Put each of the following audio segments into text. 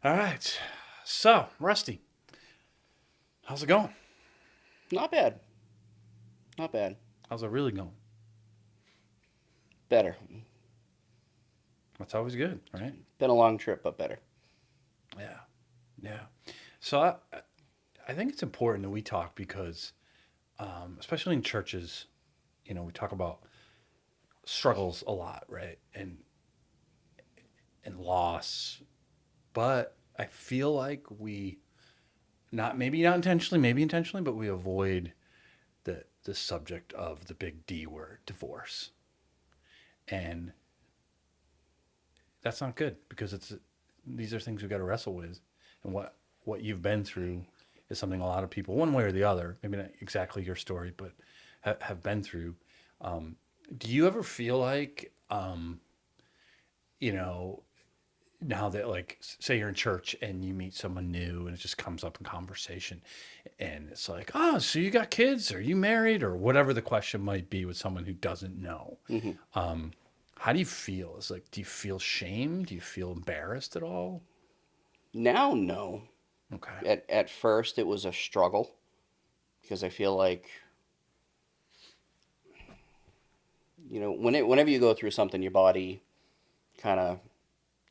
All right. So, Rusty, how's it going? Not bad. Not bad. How's it really going? Better. That's always good, right? Been a long trip, but better. Yeah. Yeah. So I think it's important that we talk because, especially in churches, we talk about struggles a lot, right? And loss. But I feel like we maybe not intentionally, maybe intentionally, but we avoid the subject of the big D word, divorce. And that's not good because these are things we've got to wrestle with, and what you've been through is something a lot of people, one way or the other, maybe not exactly your story, but have been through. Um, do you ever feel like, you know, now that like say you're in church and you meet someone new and it just comes up in conversation, and it's like, oh, so you got kids? Are you married? Or whatever the question might be with someone who doesn't know. hmm Um, how do you feel? Is like, do you feel shame? Do you feel embarrassed at all? Now, no. Okay. At first, it was a struggle because I feel like whenever you go through something, your body kind of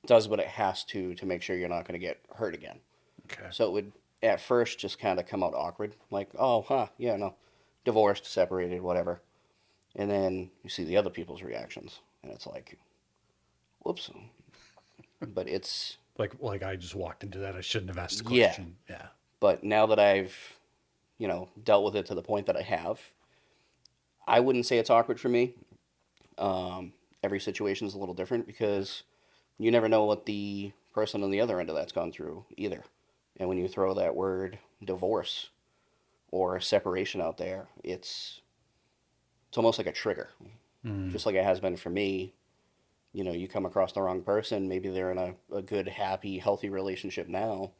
does what it has to make sure you're not going to get hurt again. Okay. So it would at first just kind of come out awkward, like, oh, huh, yeah, no, divorced, separated, whatever. And then you see the other people's reactions, and it's like, whoops. But it's Like I just walked into that. I shouldn't have asked the yeah. question. Yeah. But now that I've dealt with it to the point that I have, I wouldn't say it's awkward for me. Um, every situation is a little different because you never know what the person on the other end of that's gone through either. And when you throw that word divorce or separation out there, it's almost like a trigger. Mm, Just like it has been for me. You come across the wrong person, maybe they're in a good, happy, healthy relationship now.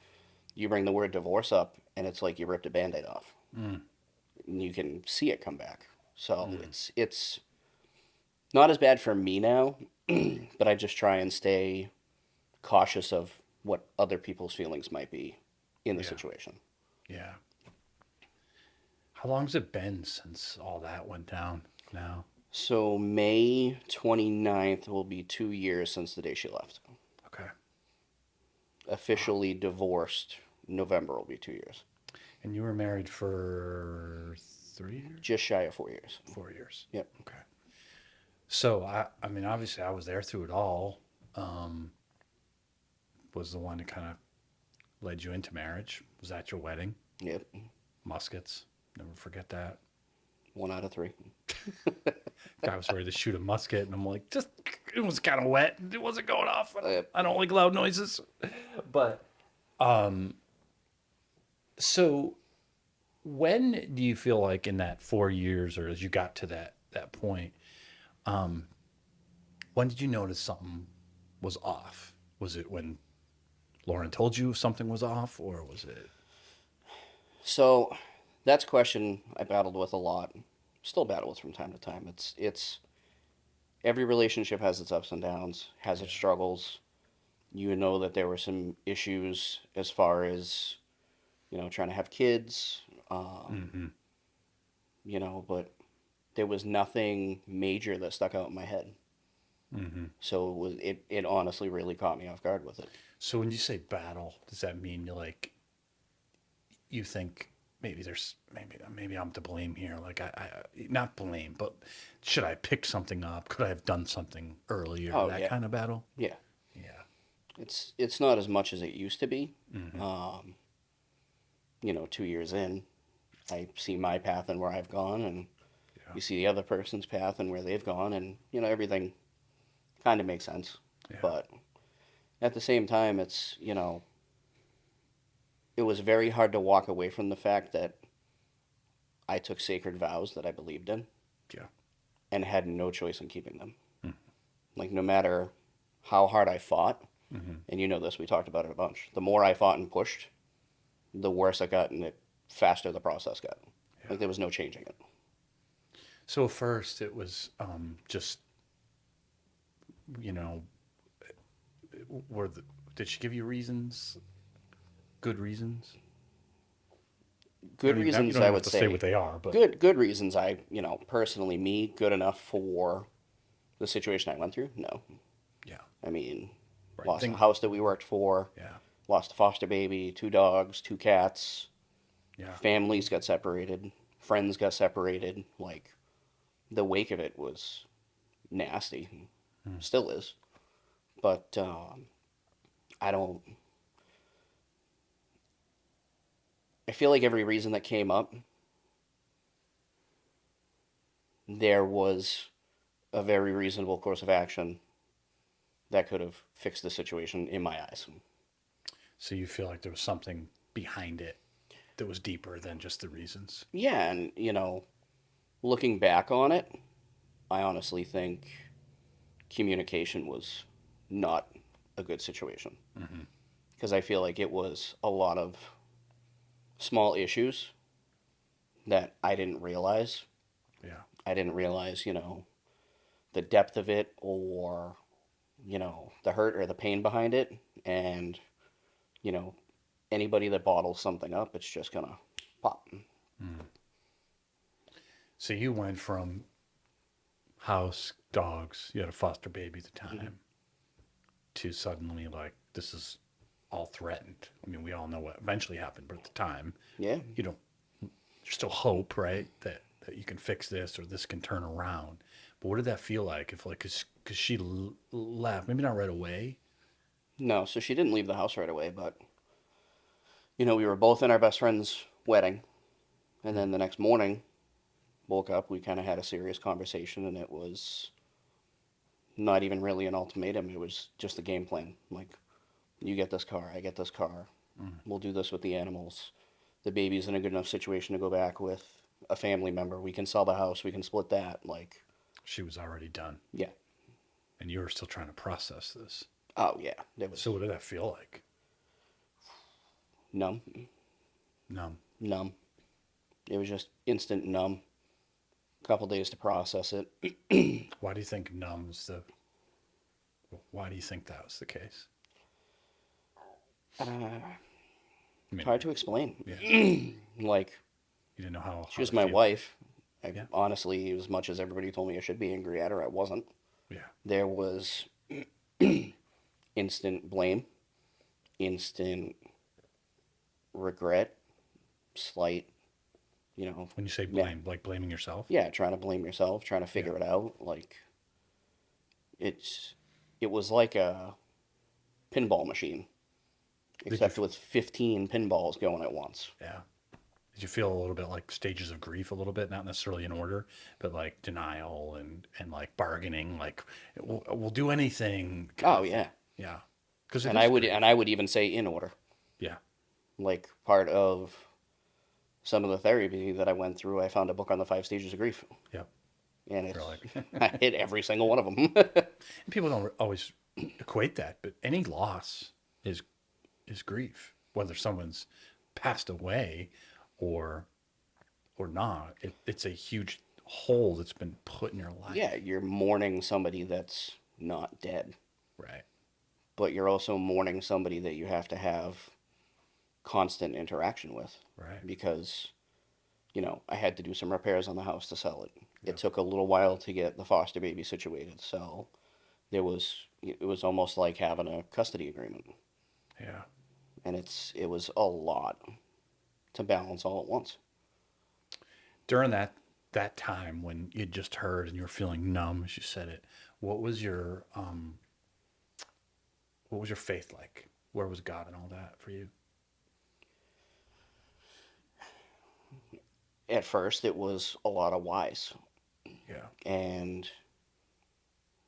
You bring the word divorce up, and it's like you ripped a band aid off. mm, And you can see it come back. So mm. it's not as bad for me now, but I just try and stay cautious of what other people's feelings might be in the Yeah. situation. Yeah. How long's it been since all that went down now? So May 29th will be 2 years since the day she left. Okay. Wow. Officially divorced, November will be 2 years. And you were married for 3 years? Just shy of 4 years. 4 years. Yep. Okay. So I mean, obviously, I was there through it all. Um, was the one that kind of led you into marriage. Was at your wedding. Yep. Muskets. Never forget that. 1 out of 3. Guy was ready to shoot a musket, and I'm like, just it was kind of wet. It wasn't going off. Yep. I don't like loud noises. But um, so when do you feel like in that 4 years, or as you got to that point, um, when did you notice something was off? Was it when Lauren told you something was off, or was it? So that's a question I battled with a lot. Still battle with from time to time. It's every relationship has its ups and downs, has its Yeah. struggles. You know that there were some issues as far as trying to have kids, um, Mm-hmm. but there was nothing major that stuck out in my head. Mm-hmm. So it honestly really caught me off guard with it. So when you say battle, does that mean you like you think maybe there's maybe I'm to blame here. Like not blame, but should I pick something up? Could I have done something earlier? Oh That yeah, kind of battle. yeah. Yeah. It's not as much as it used to be. Mm-hmm. Um, 2 years in, I see my path and where I've gone, and Yeah. you see the other person's path and where they've gone, and everything kind of makes sense. Yeah. But at the same time, it was very hard to walk away from the fact that I took sacred vows that I believed in Yeah. and had no choice in keeping them. Mm-hmm. Like, no matter how hard I fought, Mm-hmm. and this, we talked about it a bunch, the more I fought and pushed, the worse it got and the faster the process got. Yeah. Like, there was no changing it. So first it was just you know were the Did she give you reasons? Good reasons? Good You reasons, don't I even have would to say what say. they are, but Good reasons. Personally, me, good enough for the situation I went through? No. yeah, I mean, right. lost a house that we worked for, Yeah, lost a foster baby, two dogs, two cats, yeah. families got separated, friends got separated. Like, the wake of it was nasty. Hmm. Still is. But I don't. I feel like every reason that came up, there was a very reasonable course of action that could have fixed the situation in my eyes. So you feel like there was something behind it that was deeper than just the reasons. Yeah, and looking back on it, I honestly think communication was not a good situation Mm-hmm. because I feel like it was a lot of small issues that I didn't realize. Yeah. I didn't realize, the depth of it or, the hurt or the pain behind it. And, you know, anybody that bottles something up, it's just gonna pop. Mm. So you went from house, dogs, you had a foster baby at the Mhm. time, to suddenly like this is all threatened. I mean, we all know what eventually happened, but at the time, Yeah. you don't. There's still hope, right? That you can fix this or this can turn around. But what did that feel like? If like, cause she left, maybe not right away. No, so she didn't leave the house right away, but, we were both in our best friend's wedding. And Hmm. then the next morning, woke up, we kind of had a serious conversation, and it was not even really an ultimatum. It was just a game plan. Like, you get this car, I get this car. Mm. We'll do this with the animals. The baby's in a good enough situation to go back with a family member. We can sell the house. We can split that. Like, She was already done, yeah. and you were still trying to process this. Oh, yeah. There So was what did that feel like? numb. Numb. Numb. It was just instant numb. A couple days to process it. Why do you think numb's the? Why do you think that was the case? I It's mean, hard to explain. yeah, Like, you didn't know she how was to my feel. wife. Yeah, Honestly, as much as everybody told me I should be angry at her, I wasn't. yeah. There was instant blame, instant regret, slight, you know, When you say yeah, blame, like blaming yourself. yeah, trying to blame yourself, trying to Yeah, figure it out. Like, it's, it was like a pinball machine, did you? except with 15 pinballs going at once. Yeah. Did you feel a little bit like stages of grief a little bit, not necessarily in order, but like denial and like bargaining, like we'll do anything kind Oh of thing. yeah, Yeah, because it and is I grief. would even say in order. Yeah, Like, part of some of the therapy that I went through, I found a book on the 5 stages of grief, yeah. and You're it's like, I hit every single one of them. people don't always equate that, but any loss is is grief, whether someone's passed away or or not. It's a huge hole that's been put in your Yeah, life. you're mourning somebody that's not dead, Right, but you're also mourning somebody that you have to have constant interaction with right. because, I had to do some repairs on the house to sell it. It Yep. took a little while to get the foster baby situated, so it was almost like having a custody agreement, Yeah. and it was a lot to balance all at once. During that time when you just heard and you were feeling numb as you said it, what was your what was your faith like? Where was God and all that for you? At first, it was a lot of whys, Yeah. and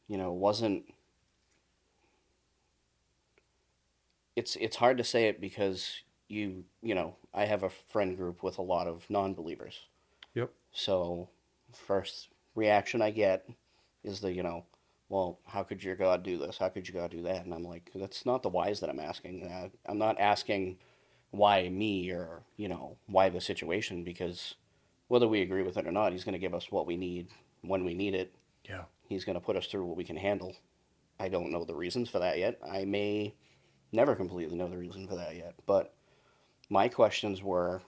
wasn't it's hard to say it because I have a friend group with a lot of non-believers. Yep. So, first reaction I get is well, how could your God do this? How could your God do that? And I'm like, that's not the whys that I'm asking. I'm not asking why me or, why the situation, because whether we agree with it or not, he's going to give us what we need when we need it. Yeah. He's going to put us through what we can handle. I don't know the reasons for that yet. I may Never completely know the reason for that yet. But my questions were,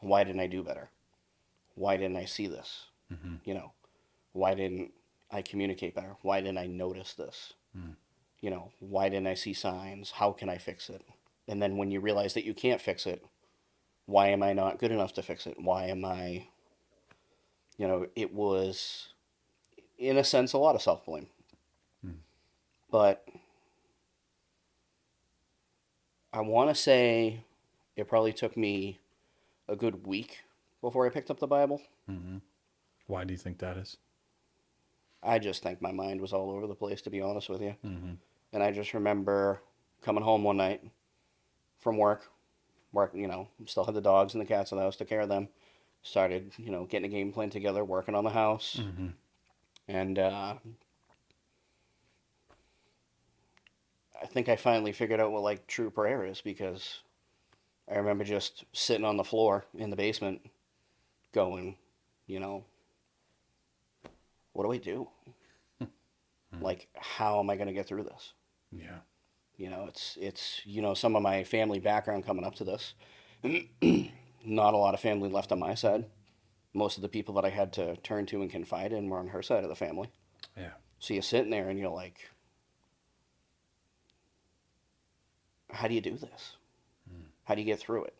why didn't I do better? Why didn't I see this? Mm-hmm. You know, why didn't I communicate better? Why didn't I notice this? Mm. You know, why didn't I see signs? How can I fix it? And then when you realize that you can't fix it, why am I not good enough to fix it? Why am I, it was, in a sense, a lot of self blame. Mm. But I want to say it probably took me a good week before I picked up the Bible. Mm-hmm. Why do you think that is? I just think my mind was all over the place, to be honest with you. Mm-hmm. And I just remember coming home one night from work, still had the dogs and the cats in the house, took care of them. Started, getting a game plan together, working on the house. Mm-hmm. And I think I finally figured out what like true prayer is because I remember just sitting on the floor in the basement going, you know, what do I do? Mm. Like, how am I going to get through this? Yeah. It's some of my family background coming up to this. Not a lot of family left on my side. Most of the people that I had to turn to and confide in were on her side of the family. Yeah. So you're sitting there and you're like, how do you do this? Mm. How do you get through it?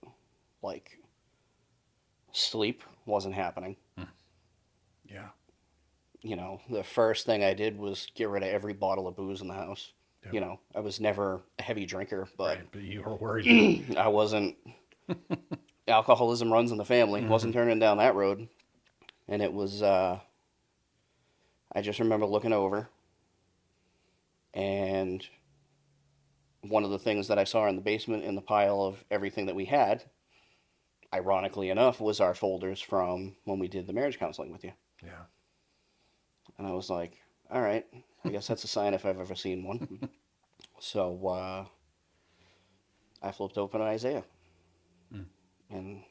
Like, sleep wasn't happening. Mm. Yeah. The first thing I did was get rid of every bottle of booze in the house. Yep. I was never a heavy drinker, but Right. But you were worried. I wasn't. Alcoholism runs in the family. Mm-hmm. Wasn't turning down that road. And it was, I just remember looking over, and one of the things that I saw in the basement in the pile of everything that we had, ironically enough, was our folders from when we did the marriage counseling with you. Yeah. And I was like, all right, I guess that's a sign if I've ever seen one. So I flipped open Isaiah. Mm. And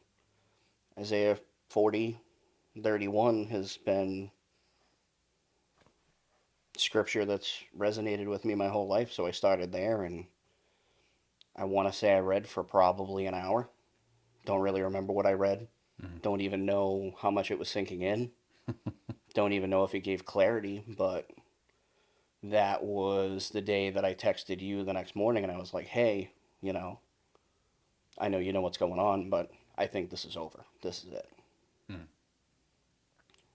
Isaiah 40:31 has been scripture that's resonated with me my whole life. So I started there, and I want to say I read for probably an hour. Don't really remember what I read. Mm. Don't even know how much it was sinking in. Don't even know if it gave clarity, but that was the day that I texted you the next morning and I was like, hey, I know you know what's going on, but I think this is over. This is it. Mm.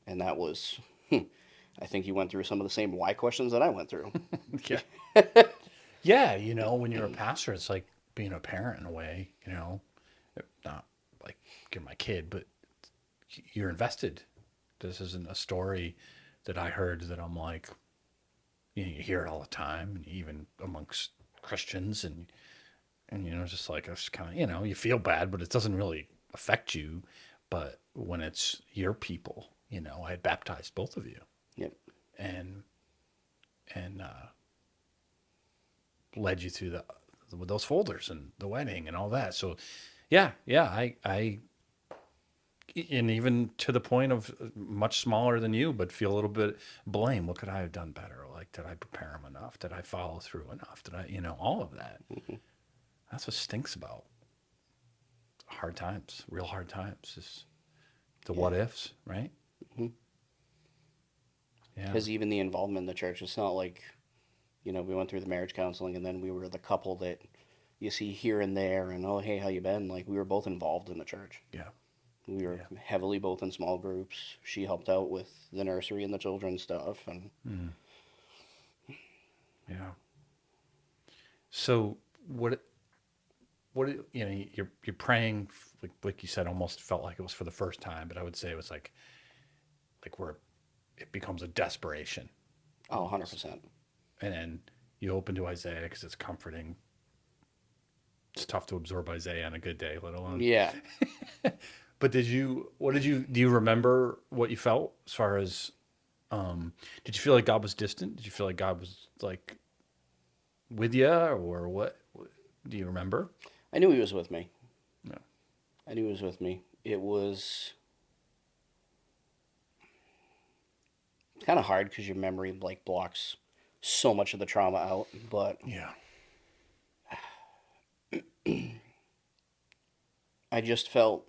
And that was, I think you went through some of the same why questions that I went through. Yeah. Yeah. When you're a pastor, it's like being a parent in a way. Not like you're my kid, but you're invested. This isn't a story that I heard that I'm like, you hear it all the time, even amongst Christians, and just like it's kind of you feel bad, but it doesn't really affect you. But when it's your people, I had baptized both of you, Yep. and led you through with those folders and the wedding and all that. So, yeah, I and even to the point of much smaller than you, but feel a little bit blame. What could I have done better? Like, did I prepare him enough? Did I follow through enough? Did I, all of that? Mm-hmm. That's what stinks about hard times, real hard times, is the Yeah. what ifs, right? Mm-hmm. Yeah. Because even the involvement in the church, it's not like, we went through the marriage counseling and then we were the couple that you see here and there and, oh, hey, how you been? Like, we were both involved in the church. Yeah. We were Yeah. heavily both in small groups. She helped out with the nursery and the children's stuff. And Mm. Yeah. So what you're praying, like you said, almost felt like it was for the first time, but I would say it was like where it becomes a desperation oh, almost. 100%. And then you open to Isaiah because it's comforting. It's tough to absorb Isaiah on a good day, let alone. Yeah. But do you remember what you felt as far as, did you feel like God was distant? Did you feel like God was like with you, or what? Do you remember? I knew he was with me. No. I knew he was with me. It was kind of hard because your memory like blocks so much of the trauma out. But Yeah. I just felt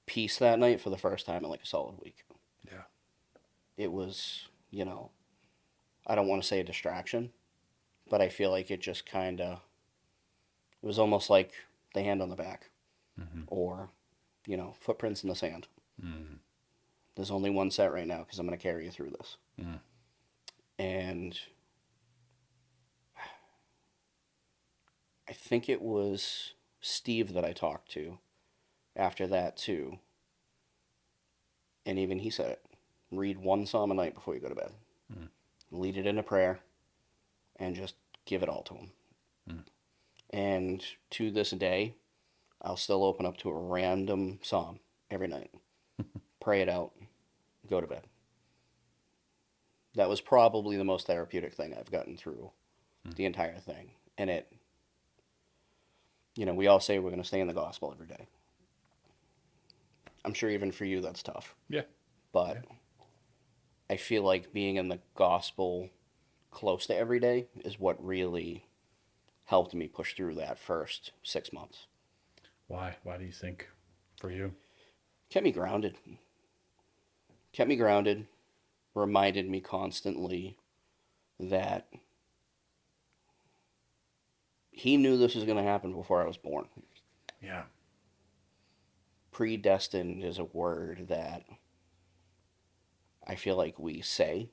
peace that night for the first time in like a solid week. Yeah. It was, you know, I don't want to say a distraction, but I feel like it just kind of, it was almost like the hand on the back Mm-hmm. or, footprints in the sand. Mm-hmm. There's only one set right now because I'm going to carry you through this. Mm-hmm. And I think it was Steve that I talked to after that too. And even he said it. Read one psalm a night before you go to bed. Mm-hmm. Lead it in a prayer and just give it all to him. Mm-hmm. And to this day, I'll still open up to a random psalm every night. Pray it out. Go to bed. That was probably the most therapeutic thing I've gotten through the entire thing. And it, we all say we're going to stay in the gospel every day. I'm sure even for you that's tough. Yeah. But Yeah. I feel like being in the gospel close to every day is what really helped me push through that first 6 months. Why? Why do you think for you? Kept me grounded. Kept me grounded. Reminded me constantly that he knew this was going to happen before I was born. Yeah. Predestined is a word that I feel like we say.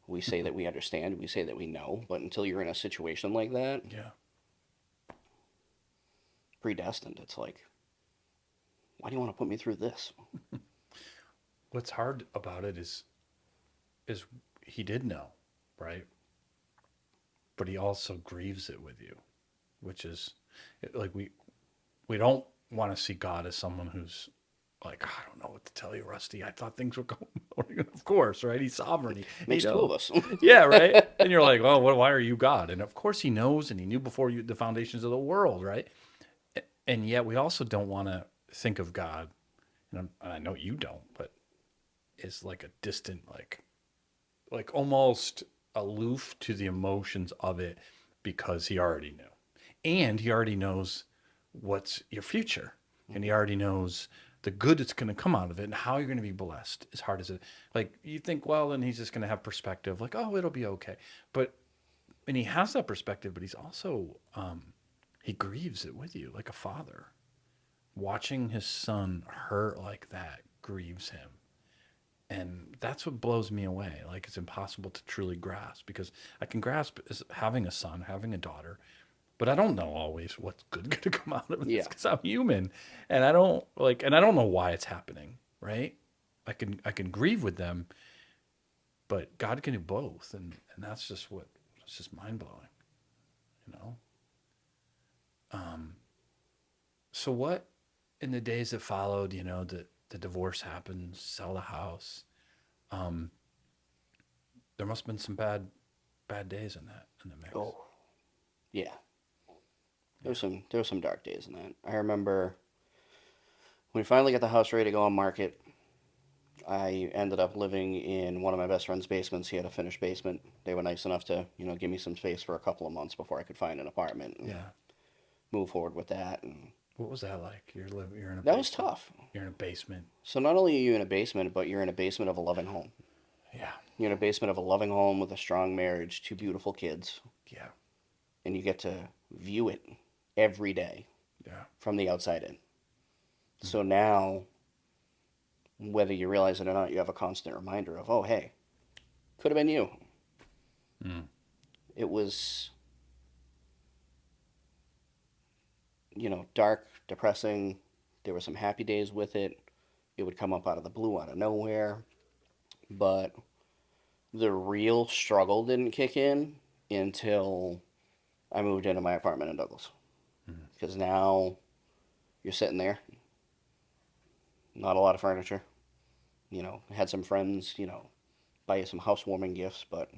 We say that we understand. We say that we know. But until you're in a situation like that, Yeah. predestined, it's like, why do you want to put me through this? What's hard about it is he did know, right? But he also grieves it with you, which is like we don't want to see God as someone who's like, I don't know what to tell you, Rusty. I thought things were going. Of course, right? He's sovereign. Makes two of us. Yeah, right. And you're like, oh, why are you God? And of course, he knows, and he knew before the foundations of the world, right? And yet, we also don't want to think of God, and I know you don't, but it's like a distant, like almost aloof to the emotions of it because he already knew, and he already knows what's your future, and he already knows the good that's going to come out of it and how you're going to be blessed, as hard as it, like, you think, well, then he's just going to have perspective, like, oh, it'll be okay. And he has that perspective, but he's also he grieves it with you like a father. Watching his son hurt like that grieves him, and that's what blows me away. Like, it's impossible to truly grasp, because I can grasp as having a son, having a daughter, but I don't know always what's good going to come out of it. Yeah. Because I'm human, and I don't know why it's happening. Right? I can grieve with them, but God can do both, and that's just it's just mind blowing. You know. So what in the days that followed? The divorce happened, sell the house. There must have been some bad days in the mix. Oh, yeah. There were some dark days in that. I remember when we finally got the house ready to go on market. I ended up living in one of my best friend's basements. He had a finished basement. They were nice enough to, give me some space for a couple of months before I could find an apartment and Yeah. move forward with that. And What was that like? You're in a that was basement. tough. You're in a basement. So not only are you in a basement, but you're in a basement of a loving home. Yeah. You're in a basement of a loving home with a strong marriage, two beautiful kids, Yeah. and you get to view it every day Yeah. from the outside in. So now, whether you realize it or not, you have a constant reminder of, oh, hey, could have been you. Mm. It was, dark, depressing. There were some happy days with it. It would come up out of the blue, out of nowhere. But the real struggle didn't kick in until I moved into my apartment in Douglas. Because now you're sitting there, not a lot of furniture. Had some friends, buy you some housewarming gifts, but,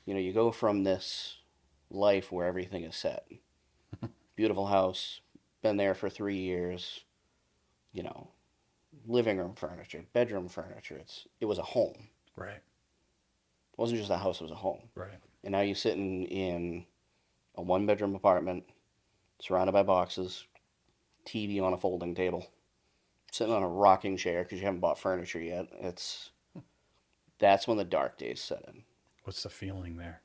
you go from this life where everything is set. Beautiful house, been there for 3 years, living room furniture, bedroom furniture. It was a home. Right. It wasn't just a house, it was a home. Right. And now you're sitting in a one-bedroom apartment, surrounded by boxes, TV on a folding table, sitting on a rocking chair because you haven't bought furniture yet. That's when the dark days set in. What's the feeling there?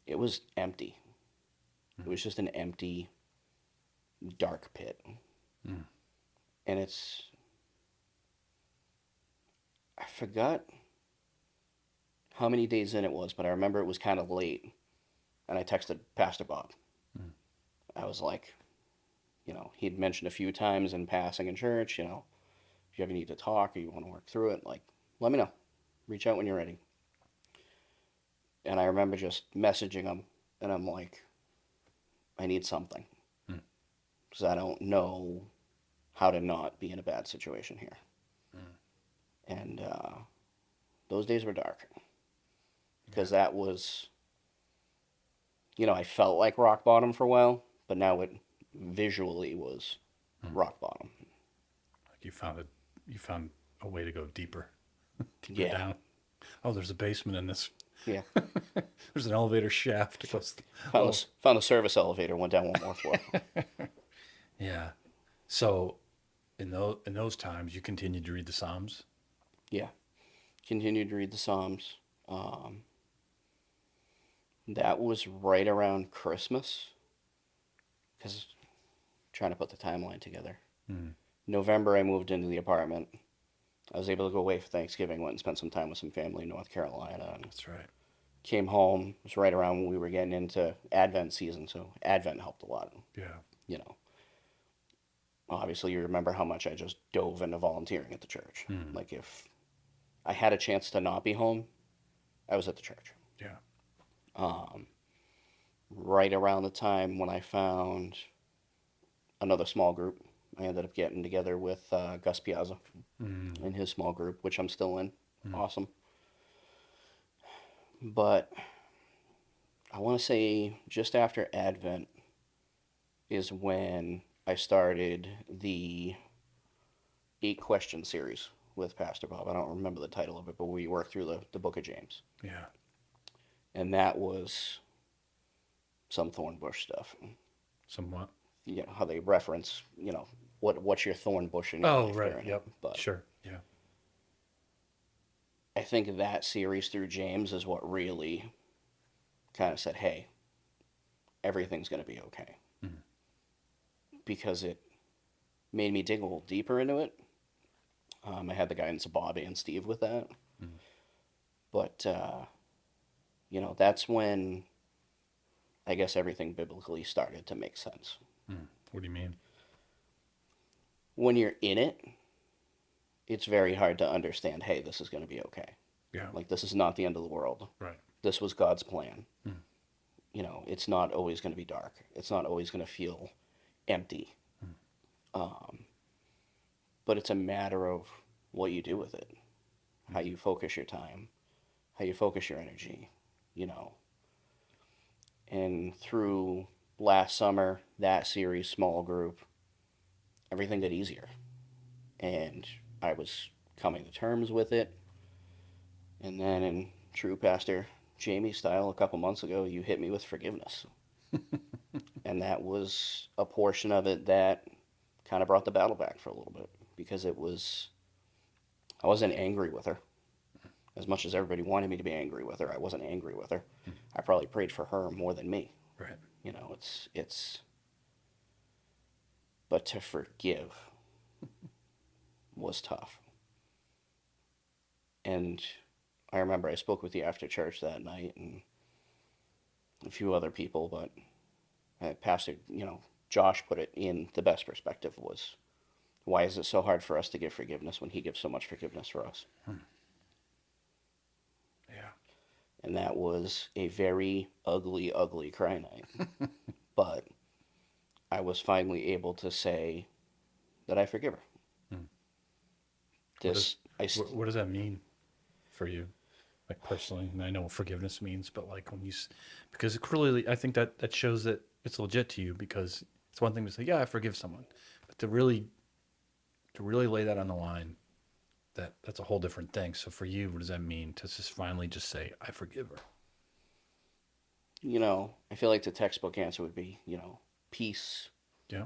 It was empty. It was just an empty, dark pit. Mm. And I forgot how many days in it was, but I remember it was kind of late. And I texted Pastor Bob. Mm. I was like, he'd mentioned a few times in passing in church, if you ever need to talk or you want to work through it, like, let me know. Reach out when you're ready. And I remember just messaging him, and I'm like, I need something. Because I don't know how to not be in a bad situation here. And those days were dark. Because that was, I felt like rock bottom for a while, but now it visually was rock bottom. Like you found a way to go deeper, deeper Yeah. down. Oh, there's a basement in this. Yeah. There's an elevator shaft. Found the service elevator, went down one more floor. Yeah. So, in those times, you continued to read the Psalms. Yeah. Continued to read the Psalms. That was right around Christmas. Because trying to put the timeline together. November, I moved into the apartment. I was able to go away for Thanksgiving, went and spent some time with some family in North Carolina. And That's right. came home. It was right around when we were getting into Advent season, so Advent helped a lot. Yeah. Obviously, you remember how much I just dove into volunteering at the church. Like, if I had a chance to not be home, I was at the church. Yeah. Right around the time when I found another small group, I ended up getting together with Gus Piazza in his small group, which I'm still in. Awesome. But I want to say just after Advent is when I started the 8-question series with Pastor Bob. I don't remember the title of it, but we worked through the book of James. Yeah. And that was some thorn bush stuff. Somewhat. How they reference, what's your thorn bush in your life? Right. Yep. But Sure. Yeah. I think that series through James is what really kind of said, hey, everything's going to be okay. Because it made me dig a little deeper into it. I had the guidance of Bob and Steve with that. But, that's when I guess everything biblically started to make sense. What do you mean? When you're in it, it's very hard to understand, hey, this is going to be okay. Yeah. Like, this is not the end of the world. Right. This was God's plan. It's not always going to be dark. It's not always going to feel empty. But it's a matter of what you do with it, how you focus your time, how you focus your energy, And through last summer, that series, small group, everything got easier. And I was coming to terms with it. And then in true Pastor Jamie style, a couple months ago, you hit me with forgiveness. And that was a portion of it that kind of brought the battle back for a little bit. Because I wasn't angry with her. As much as everybody wanted me to be angry with her, I wasn't angry with her. I probably prayed for her more than me. Right. But to forgive was tough. And I remember I spoke with you after church that night and a few other people, but Pastor, Josh put it in the best perspective was, why is it so hard for us to give forgiveness when he gives so much forgiveness for us? Yeah. And that was a very ugly, ugly cry night. But I was finally able to say that I forgive her. What does that mean for you, like personally? And I know what forgiveness means, but like because clearly I think that shows that it's legit to you, because it's one thing to say, yeah, I forgive someone, but to really lay that on the line, that's a whole different thing. So for you, what does that mean to just finally just say, I forgive her? I feel like the textbook answer would be, peace, Yeah.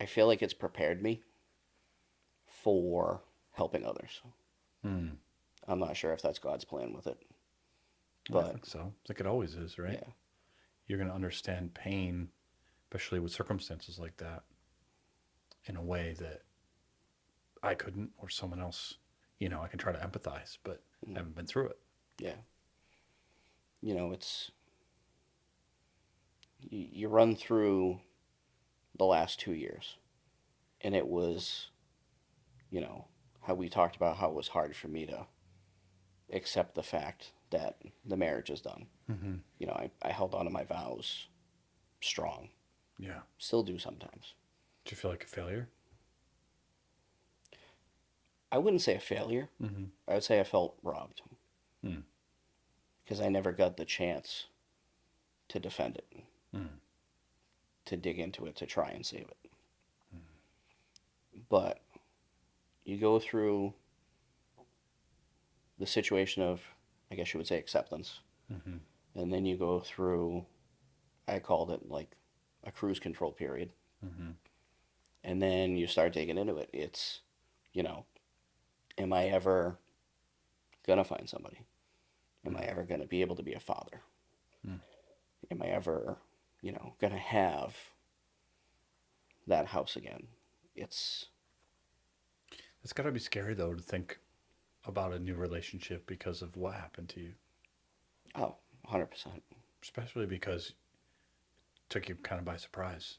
I feel like it's prepared me for helping others. Hmm. I'm not sure if that's God's plan with it, I but think so. It's like it always is, right? yeah. You're going to understand pain, especially with circumstances like that, in a way that I couldn't, or someone else. I can try to empathize, but I Mm, haven't been through it. yeah. It's you run through the last 2 years, and it was, you know, how we talked about how it was hard for me to accept the fact that the marriage is done. Hmm. I held on to my vows strong. Yeah. Still do sometimes. Do you feel like a failure? I wouldn't say a failure. Mm-hmm. I would say I felt robbed Mm. because I never got the chance to defend it, Mm. to dig into it, to try and save it. But you go through the situation of, I guess you would say, acceptance. Mm-hmm. And then you go through, I called it like a cruise control period. Mm-hmm. And then you start digging into it. It's, you know, am I ever going to find somebody? Am I ever going to be able to be a father? Mm. Am I ever, going to have that house again? It's, It's got to be scary, though, to think about a new relationship because of what happened to you, oh, 100%. especially because it took you kind of by surprise.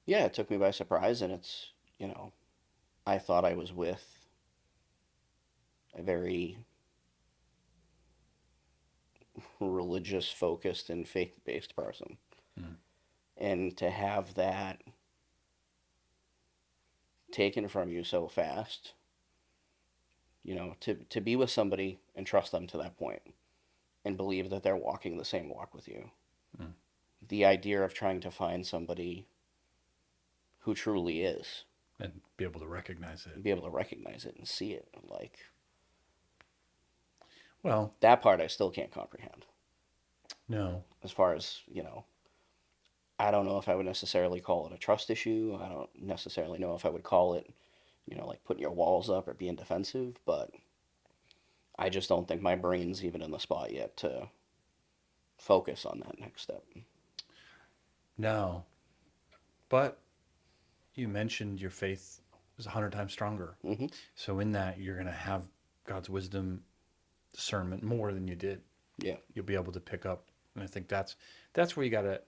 Yeah, it took me by surprise. And it's, I thought I was with a very religious focused and faith based person. Mm. And to have that taken from you so fast, to be with somebody and trust them to that point and believe that they're walking the same walk with you. Mm. The idea of trying to find somebody who truly is, And be able to recognize it. and be able to recognize it and see it, like Well, that part I still can't comprehend. no. As far as, I don't know if I would necessarily call it a trust issue. I don't necessarily know if I would call it, like putting your walls up or being defensive, but I just don't think my brain's even in the spot yet to focus on that next step. No. But you mentioned your faith is 100 times stronger. Hmm. So, in that, you're going to have God's wisdom, discernment more than you did. Yeah. You'll be able to pick up. And I think that's where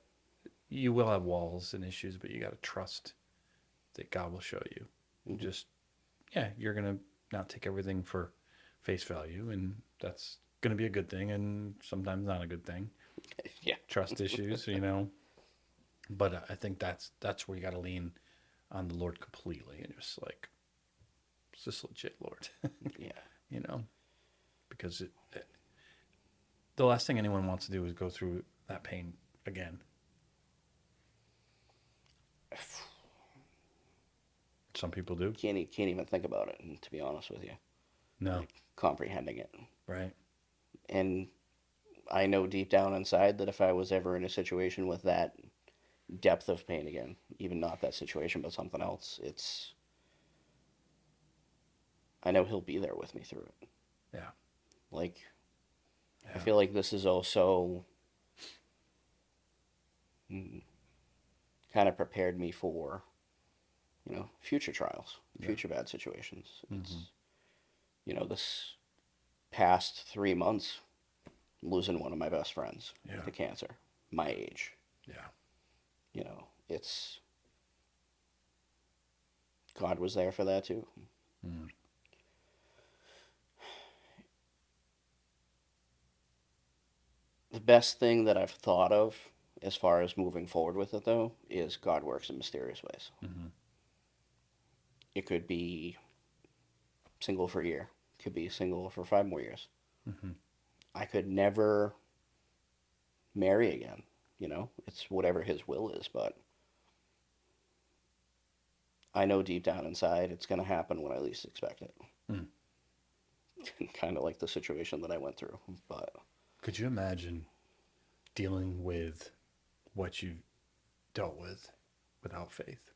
you will have walls and issues, but you got to trust that God will show you. And Hmm. just, yeah, you're going to not take everything for face value. And that's going to be a good thing and sometimes not a good thing. Yeah. Trust issues. But I think that's where you got to lean on the Lord completely and just like, is this legit, Lord? Yeah. you know, because the last thing anyone wants to do is go through that pain again. Some people do. Can't even think about it, to be honest with you. No, Like comprehending it. right? And I know deep down inside that if I was ever in a situation with that depth of pain again, even not that situation, but something else, I know he'll be there with me through it. Yeah, Like, I yeah, feel like this is also kind of prepared me for, future trials, yeah. future bad situations. Hmm. This past 3 months, losing one of my best friends Yeah, to cancer, my age, yeah. it's God was there for that too. Mm. The best thing that I've thought of as far as moving forward with it, though, is God works in mysterious ways. Hmm. It could be single for a year, could be single for 5 more years. Hmm. I could never marry again. It's whatever His will is, but I know deep down inside it's going to happen when I least expect it. Mm. Kind of like the situation that I went through. But Could you imagine dealing with what you dealt with without faith?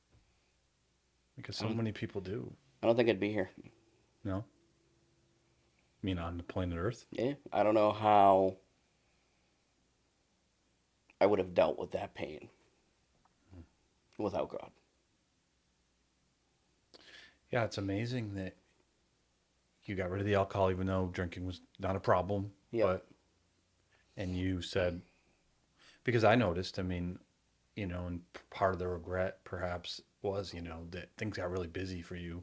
because I so don't, many people do. I don't think I'd be here. No, I mean on the planet Earth. Yeah, I don't know how I would have dealt with that pain without God. Yeah, it's amazing that you got rid of the alcohol, even though drinking was not a problem. Yep. But and you said because I noticed. I mean, and part of the regret perhaps was, that things got really busy for you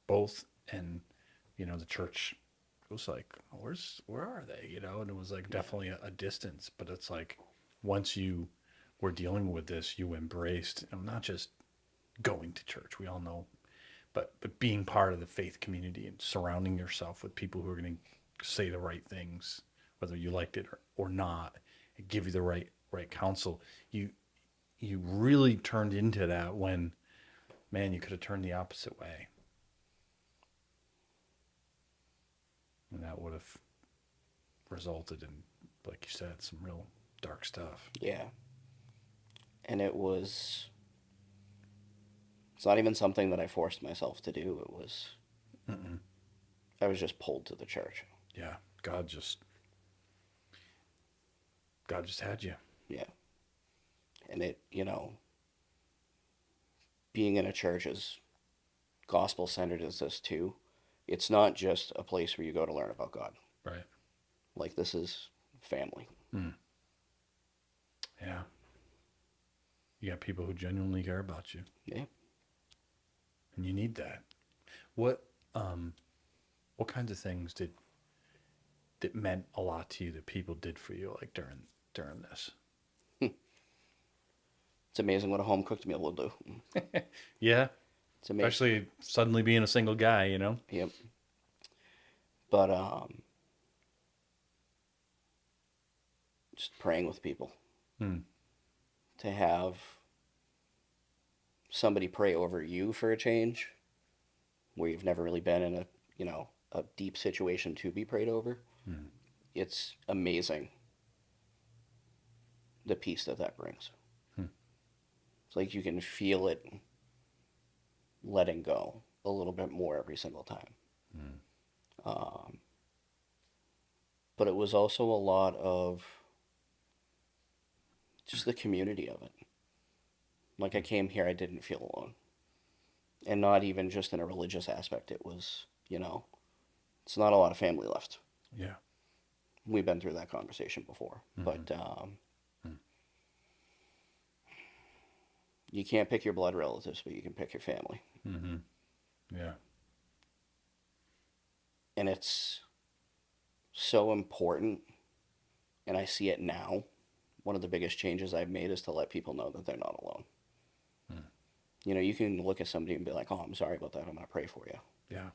both. And, the church was like, where are they? And it was like Yeah. definitely a distance. But it's like once you were dealing with this, you embraced, not just going to church, we all know, but being part of the faith community and surrounding yourself with people who are going to say the right things, whether you liked it or not, and give you the right counsel. You really turned into that when, man, you could have turned the opposite way. And that would have resulted in, like you said, some real dark stuff. Yeah. And it's not even something that I forced myself to do. Mm-mm. I was just pulled to the church. Yeah. God just had you. Yeah. And being in a church as gospel centered as this too, it's not just a place where you go to learn about God. Right. Like, this is family. Mm. Yeah. You got people who genuinely care about you. Yeah. And you need that. What um what kinds of things that meant a lot to you that people did for you, like during this? It's amazing what a home cooked meal will do. Yeah. It's amazing. Especially suddenly being a single guy. Yep. But just praying with people. Hmm. To have somebody pray over you for a change where you've never really been in a deep situation to be prayed over. Hmm. It's amazing the peace that brings. Hmm. It's like you can feel it letting go a little bit more every single time. Hmm. Um, but it was also a lot of just the community of it. Like, I came here, I didn't feel alone. And not even just in a religious aspect. It was, it's not a lot of family left. Yeah. We've been through that conversation before. Mm-hmm. But Hmm. you can't pick your blood relatives, but you can pick your family. Mm-hmm. Yeah. And it's so important. And I see it now. One of the biggest changes I've made is to let people know that they're not alone. Hmm. You can look at somebody and be like, oh, I'm sorry about that. I'm going to pray for you. Yeah.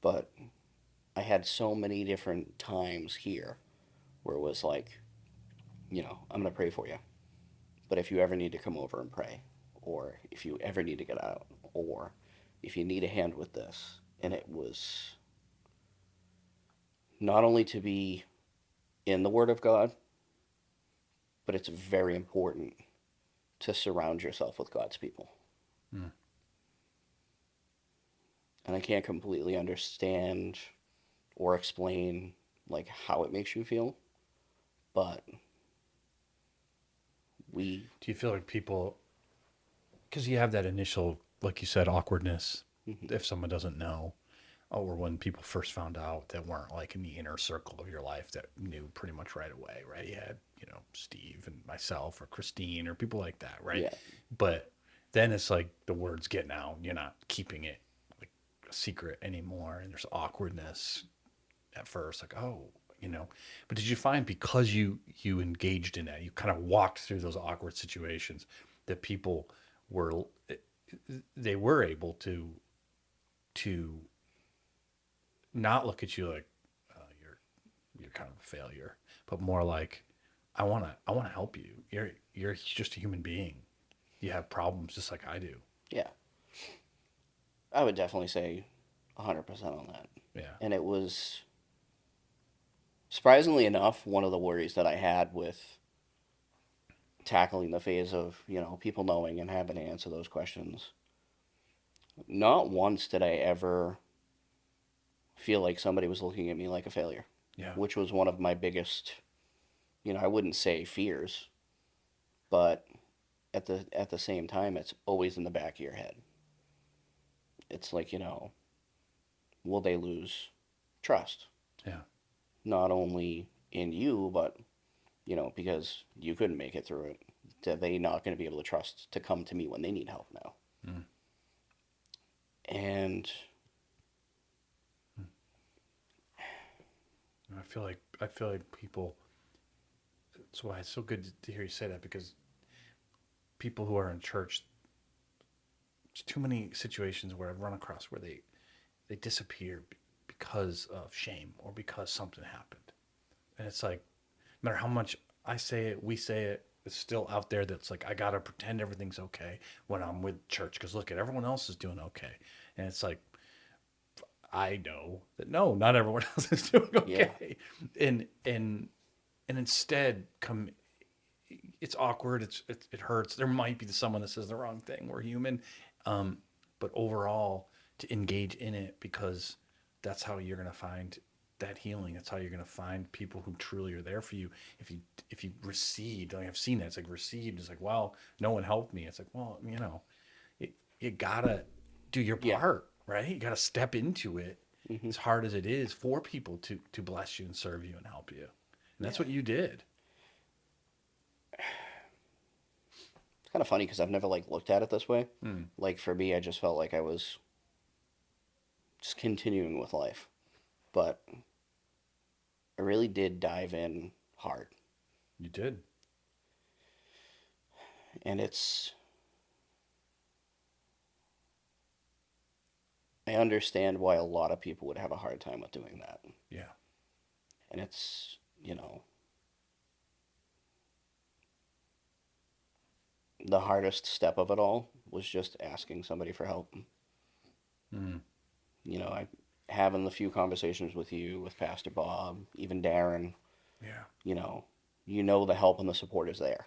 But I had so many different times here where it was like, I'm going to pray for you. But if you ever need to come over and pray, or if you ever need to get out, or if you need a hand with this. And it was not only to be in the Word of God, but it's very important to surround yourself with God's people. Hmm. And I can't completely understand or explain like how it makes you feel, but we Do you feel like people, because you have that initial, like you said, awkwardness Mhm. if someone doesn't know, or when people first found out that weren't like in the inner circle of your life that knew pretty much right away, right? You had, Steve and myself or Christine or people like that, right? yeah, But then it's like the word's getting out. You're not keeping it like a secret anymore. And there's awkwardness at first, like, oh, But did you find because you engaged in that, you kind of walked through those awkward situations, that people were they were able to not look at you like you're kind of a failure, but more like I wanna help you. You're just a human being. You have problems just like I do. yeah. I would definitely say 100% on that. Yeah. And it was surprisingly enough one of the worries that I had with tackling the phase of, people knowing and having to answer those questions Not once did I ever feel like somebody was looking at me like a failure, Yeah. which was one of my biggest, I wouldn't say fears, but at the same time, it's always in the back of your head. It's like, will they lose trust? Yeah. Not only in you, but, because you couldn't make it through it, are they not going to be able to trust to come to me when they need help now? Mm. And I feel like people. That's why it's so good to hear you say that, because people who are in church, there's too many situations where I've run across where they disappear because of shame or because something happened, and it's like, no matter how much I say it, we say it, it's still out there that's like, I gotta pretend everything's okay when I'm with church because look at everyone else is doing okay, and it's like, I know that no, not everyone else is doing yeah, okay, and instead come, it's awkward, it hurts. There might be someone that says the wrong thing. We're human, um, but overall, to engage in it, because that's how you're gonna find that healing. That's how you're gonna find people who truly are there for you. If you recede, like I've seen that, it's like recede. It's like, well, no one helped me. It's like, well, you gotta do your yeah, part, right? You gotta step into it, hmm, as hard as it is for people to bless you and serve you and help you. And that's yeah. what you did. It's kind of funny because I've never like looked at it this way. Mm, Like for me, I just felt like I was just continuing with life, but I really did dive in hard, you did. and I understand why a lot of people would have a hard time with doing that, Yeah. and it's the hardest step of it all was just asking somebody for help. Mm, I having the few conversations with you, with Pastor Bob, even Darren, yeah. you know, the help and the support is there.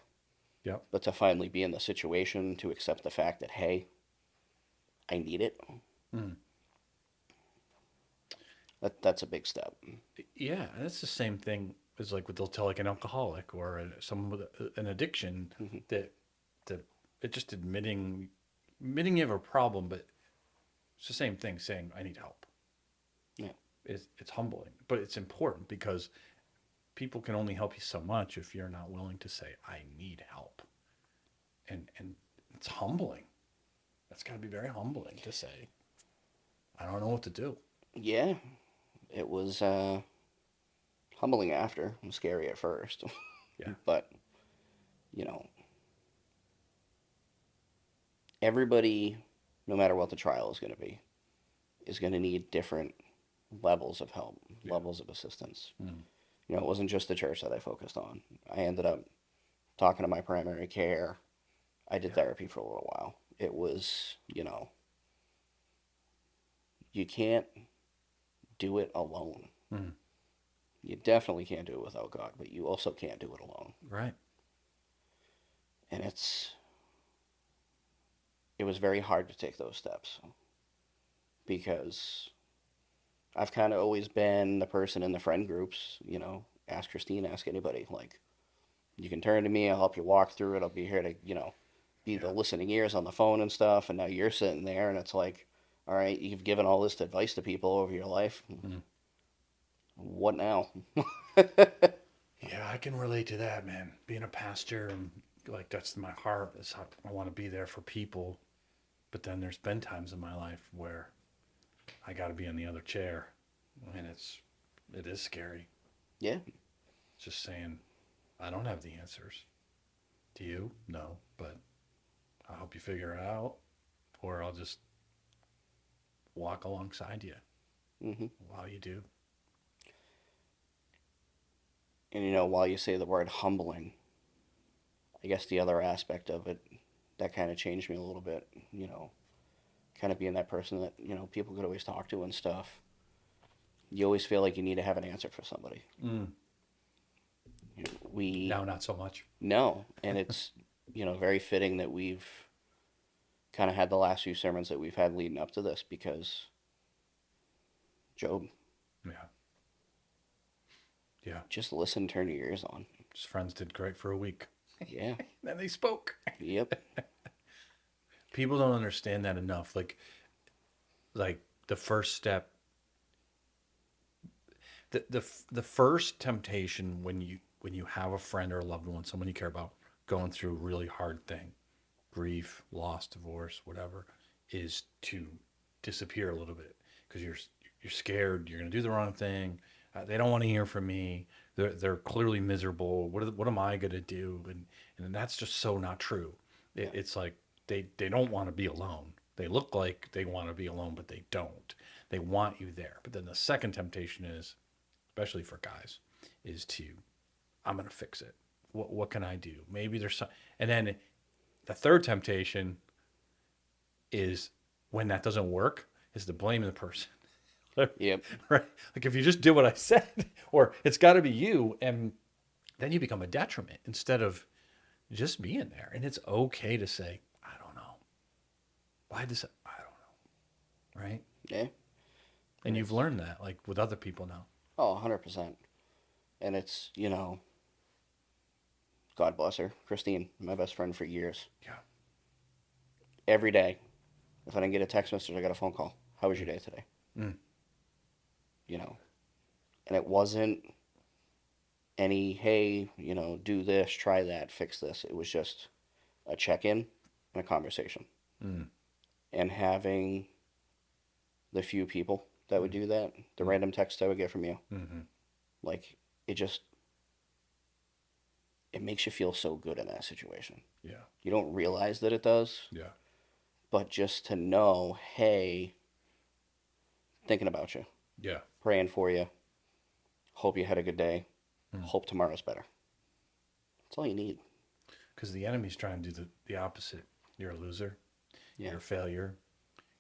Yep. But to finally be in the situation to accept the fact that, hey, I need it, Mm. that's a big step. Yeah, and it's the same thing as like what they'll tell like an alcoholic or someone with an addiction, Hmm. that that it just admitting you have a problem, but it's the same thing saying I need help. Yeah, It's humbling, but it's important because people can only help you so much if you're not willing to say I need help, and it's humbling. That's got to be very humbling to say I don't know what to do. yeah, it was humbling after, and scary at first, Yeah. but you know, everybody, no matter what the trial is going to be, is going to need different levels of help, Yeah. levels of assistance. Mm. It wasn't just the church that I focused on. I ended up talking to my primary care. I did Yeah. therapy for a little while. It was, you can't do it alone. Mm. You definitely can't do it without God, but you also can't do it alone. Right. And it was very hard to take those steps because I've kind of always been the person in the friend groups, ask Christine, ask anybody. Like, you can turn to me, I'll help you walk through it. I'll be here to, be the Yeah. listening ears on the phone and stuff. And now you're sitting there and it's like, all right, you've given all this advice to people over your life. Mm. What now? Yeah, I can relate to that, man. Being a pastor, and like that's my heart. Is how I want to be there for people. But then there's been times in my life where I got to be in the other chair, and it is scary. Yeah, Just saying, I don't have the answers. Do you? No, but I'll help you figure it out, or I'll just walk alongside you hmm. while you do. And while you say the word humbling, I guess the other aspect of it that kind of changed me a little bit, kind of being that person that, people could always talk to and stuff. You always feel like you need to have an answer for somebody. Mm. We Now, not so much. know, and it's, very fitting that kind of had the last few sermons that we've had leading up to this because Job, Yeah. Yeah. just listen, turn your ears on. His friends did great for a week. Yeah. Then they spoke. Yep. People don't understand that enough. Like the first step, the first temptation when you have a friend or a loved one, someone you care about, going through a really hard thing, grief, loss, divorce, whatever, is to disappear a little bit because you're scared. You're going to do the wrong thing. They don't want to hear from me. They're clearly miserable. What am I going to do? And that's just so not true. Yeah. It's like they don't want to be alone. They look like they want to be alone, but they don't. They want you there. But then the second temptation is, especially for guys, is to, I'm going to fix it. What can I do? Maybe there's some, and then the third temptation is when that doesn't work, is to blame the person. Yep. Right? Like if you just did what I said, or it's got to be you, and then you become a detriment instead of just being there. And it's okay to say, I don't know. Why this? I don't know. Right? Yeah. And you've learned that, like with other people now. Oh, 100%. And it's, God bless her, Christine, my best friend for years. Yeah. Every day, if I didn't get a text message, I got a phone call. How was your day today? Mm. And it wasn't any, hey, do this, try that, fix this. It was just a check-in and a conversation. Mm. And having the few people that would do that, the random text I would get from you, Mm-hmm. like, it makes you feel so good in that situation. Yeah. You don't realize that it does, Yeah. but just to know, hey, thinking about you, Yeah. praying for you, hope you had a good day, Mm. hope tomorrow's better. That's all you need. Because the enemy's trying to do the opposite. You're a loser. Yeah. You're a failure.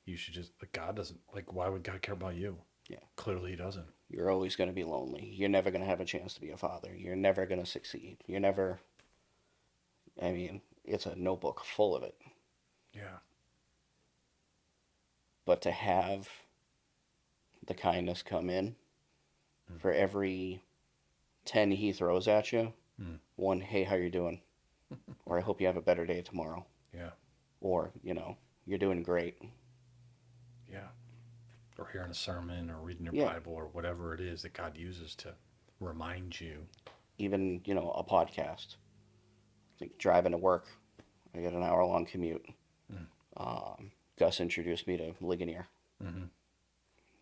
You should just, like, God doesn't, like, why would God care about you? Yeah. Clearly he doesn't. You're always going to be lonely. You're never going to have a chance to be a father. You're never going to succeed. You're never, it's a notebook full of it. Yeah. But to have the kindness come in for every 10 he throws at you, one, hey, how you doing? Or I hope you have a better day tomorrow. Yeah. Or, you're doing great. Yeah. Or hearing a sermon or reading your Yeah. Bible or whatever it is that God uses to remind you. Even, a podcast. Like driving to work, I got an hour-long commute. Gus introduced me to Ligonier. Mm-hmm.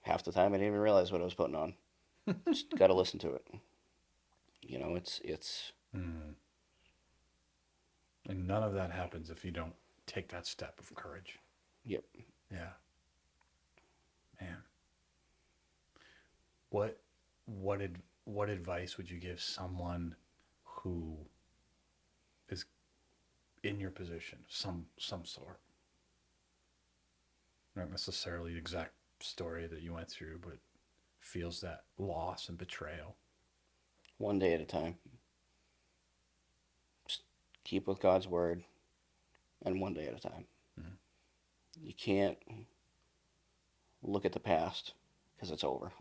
Half the time I didn't even realize what I was putting on. Just got to listen to it. It's Mm. And none of that happens if you don't take that step of courage. Yep. Yeah. Man. What advice would you give someone who is in your position, some sort? Not necessarily the exact story that you went through, but feels that loss and betrayal. One day at a time. Just keep with God's word, and one day at a time. Mhm. You can't look at the past because it's over.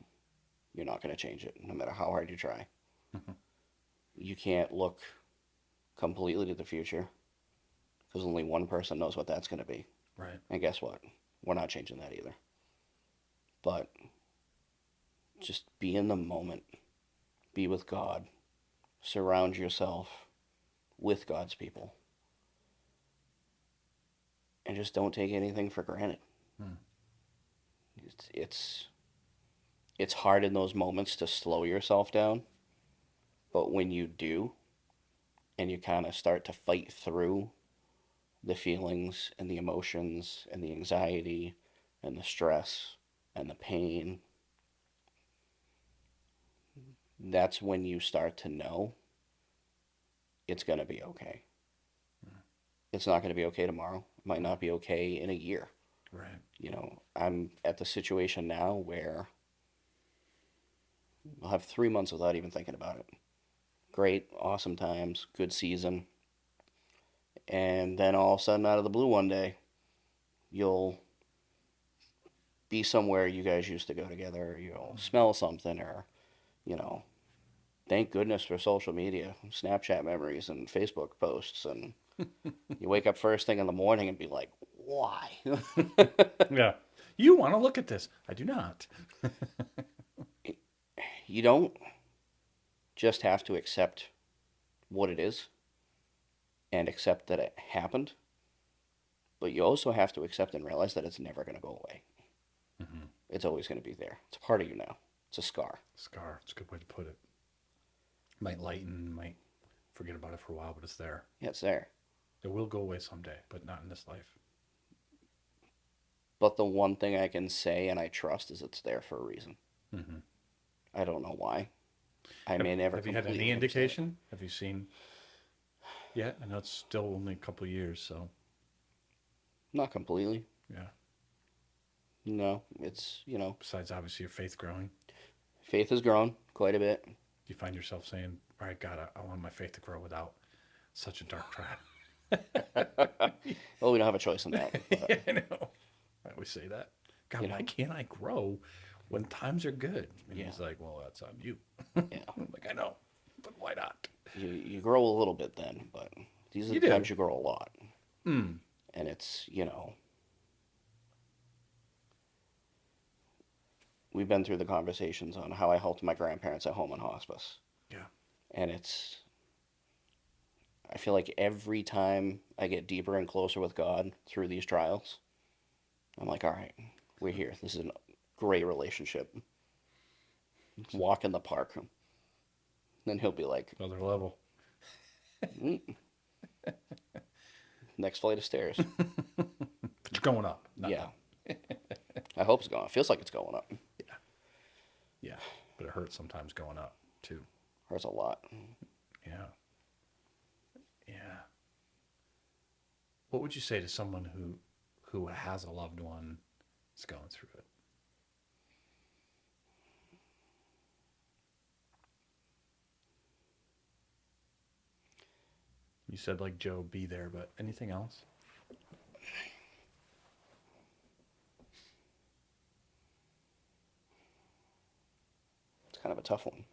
You're not going to change it, no matter how hard you try. Mhm. You can't look completely to the future because only one person knows what that's going to be. Right. And guess what? We're not changing that either. But just be in the moment. Be with God. Surround yourself with God's people. And just don't take anything for granted. Mm. It's hard in those moments to slow yourself down. But when you do, and you kind of start to fight through the feelings and the emotions and the anxiety and the stress and the pain, that's when you start to know it's going to be okay. It's not going to be okay tomorrow. It might not be okay in a year. Right. I'm at the situation now where I'll have 3 months without even thinking about it. Great, awesome times, good season. And then all of a sudden, out of the blue one day, you'll be somewhere you guys used to go together, you'll smell something, or, you know, thank goodness for social media, Snapchat memories and Facebook posts, and you wake up first thing in the morning and be like, why? Yeah. You want to look at this. I do not. You don't just have to accept what it is and accept that it happened, but you also have to accept and realize that it's never going to go away. Mm-hmm. It's always going to be there. It's a part of you now. It's a scar. Scar. It's a good way to put it. Might lighten, might forget about it for a while, but it's there. Yeah, it's there. It will go away someday, but not in this life. But the one thing I can say and I trust is it's there for a reason. Mm-hmm. I don't know why. I may never. Have you had completely any understand. indication? Have you seen? Yeah, I know it's still only a couple of years, so Not completely. yeah. No, it's, Besides, obviously, your faith growing. faith has grown quite a bit. You find yourself saying, "All right, God, I want my faith to grow without such a dark trap." Well, we don't have a choice in that. But, Yeah, I know. I always say that. God, You why know. can't I grow when times are good? And Yeah. he's like, "Well, that's on you." Yeah. I'm like, I know, but why not? You grow a little bit then, but these are You the do. times you grow a lot. Mm. And it's, we've been through the conversations on how I helped my grandparents at home in hospice. Yeah. And I feel like every time I get deeper and closer with God through these trials, I'm like, all right, we're here. This is a great relationship. Walk in the park. Then he'll be like, Another level. "Mm, next flight of stairs." But you're going up. Not Yeah. down. I hope it's going. It feels like it's going up. Yeah. But it hurts sometimes going up too. Hurts a lot. Yeah. Yeah. What would you say to someone who has a loved one that's going through it? You said like Joe, be there, but anything else? It's kind of a tough one.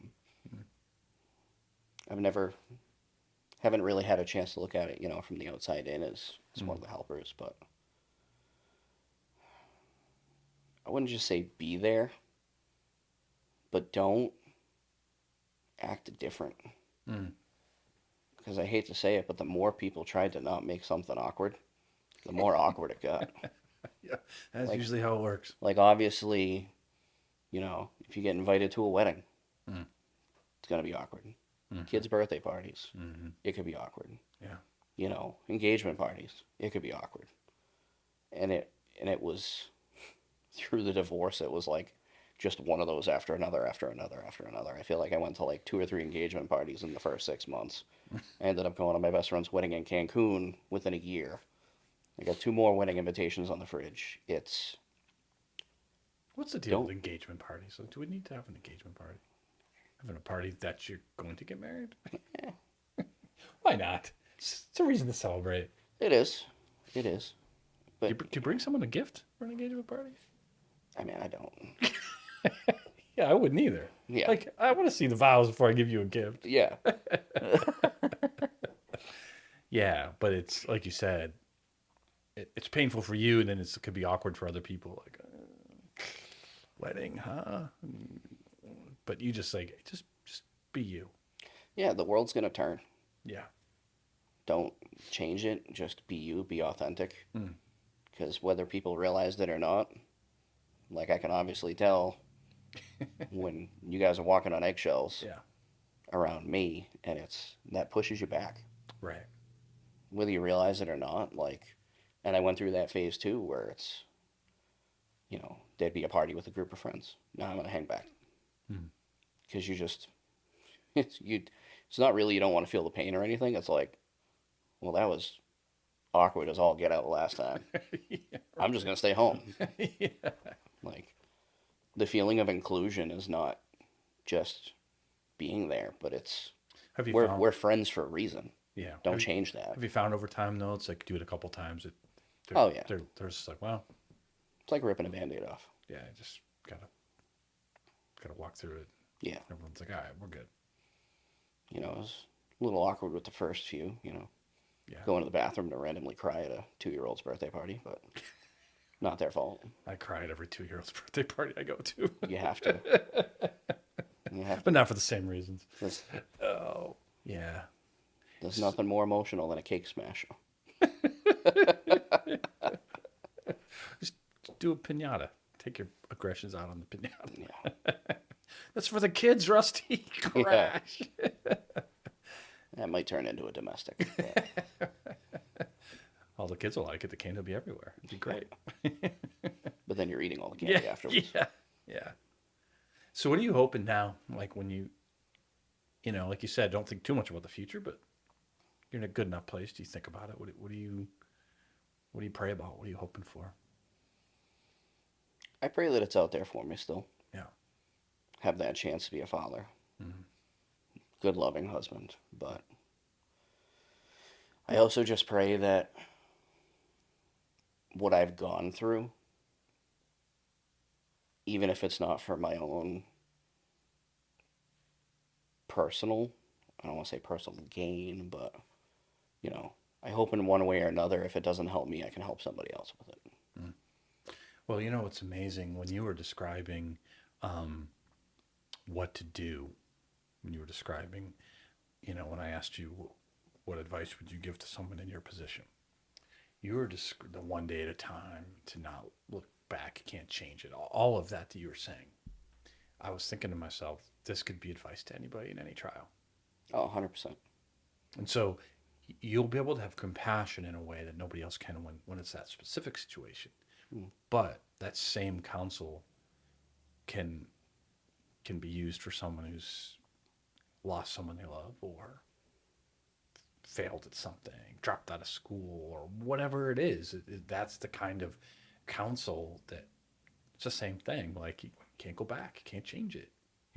Haven't really had a chance to look at it, from the outside in as one of the helpers, but I wouldn't just say be there, but don't act different. Mm. Because I hate to say it, but the more people tried to not make something awkward, the more awkward it got. Yeah, that's Like- usually how it works. Like, obviously, if you get invited to a wedding, Mm. it's going to be awkward. Mhm. Kids' birthday parties, Mm-hmm. it could be awkward. Yeah. Engagement parties, it could be awkward. And it was through the divorce, it was like just one of those after another, after another, after another. I feel like I went to like 2 or 3 engagement parties in the first 6 months. I ended up going to my best friend's wedding in Cancun within a year. I got 2 more wedding invitations on the fridge. What's the deal Don't- with engagement parties? So do we need to have an engagement party? Having a party that you're going to get married? Why not? It's a reason to celebrate. It is. It is. Do you bring someone a gift for an engagement party? I mean, I don't. Yeah, I wouldn't either. Yeah. Like, I want to see the vows before I give you a gift. Yeah. Yeah, but it's like you said, it's painful for you, and then it could be awkward for other people. Like, wedding, huh? But you just like, just be you. Yeah, the world's going to turn. Yeah. Don't change it. Just be you. Be authentic. Mm. Because whether people realized it or not, like I can obviously tell when you guys are walking on eggshells Yeah. around me, and that pushes you back. Right. Whether you realize it or not, and I went through that phase too, where it's, there'd be a party with a group of friends. Now I'm gonna hang back because you just, it's not really, you don't want to feel the pain or anything. It's like, well, that was awkward as all get out last time. Yeah. I'm just gonna stay home. Yeah. Like, the feeling of inclusion is not just being there, but it's Have you we're found? we're friends for a reason. Yeah. Don't change that. Have you found over time though? It's like do it a couple times. It Oh yeah, they're just like, well, it's like ripping a Band-Aid off. yeah, I just gotta walk through it. Yeah, Everyone's like, all right, we're good. you know, it was a little awkward with the first few. You know, Yeah, going to the bathroom to randomly cry at a 2-year-old's birthday party, but not their fault. I cry at every 2 year old's birthday party I go to, You have to. You have but to. not for the same reasons. There's, Oh, yeah. there's nothing more emotional than a cake smash. Just do a pinata. Take your aggressions out on the pinata. Yeah. That's for the kids, Rusty. Yeah. Crash. That might turn into a domestic. But, All the kids will like it. The candy will be everywhere. It'd be great. but then you're eating all the candy afterwards. Yeah. Yeah. So what are you hoping now? Like when like you said, don't think too much about the future, but you're in a good enough place. Do you think about it? What do you pray about? What are you hoping for? I pray that it's out there for me still. Yeah. Have that chance to be a father. Mm-hmm. Good, loving husband. But I also just pray that what I've gone through, even if it's not for my own personal, I don't want to say personal gain, but, I hope in one way or another, if it doesn't help me, I can help somebody else with it. Mm. Well, it's amazing when you were describing what to do, when you were describing, when I asked you what advice would you give to someone in your position, you were just the one day at a time, to not look back, can't change it. All of that you were saying. I was thinking to myself, this could be advice to anybody in any trial. Oh, 100%. And so you'll be able to have compassion in a way that nobody else can when it's that specific situation. Mm. But that same counsel can be used for someone who's lost someone they love, or failed at something, dropped out of school, or whatever it is. That's the kind of counsel that it's the same thing. Like, you can't go back, you can't change it.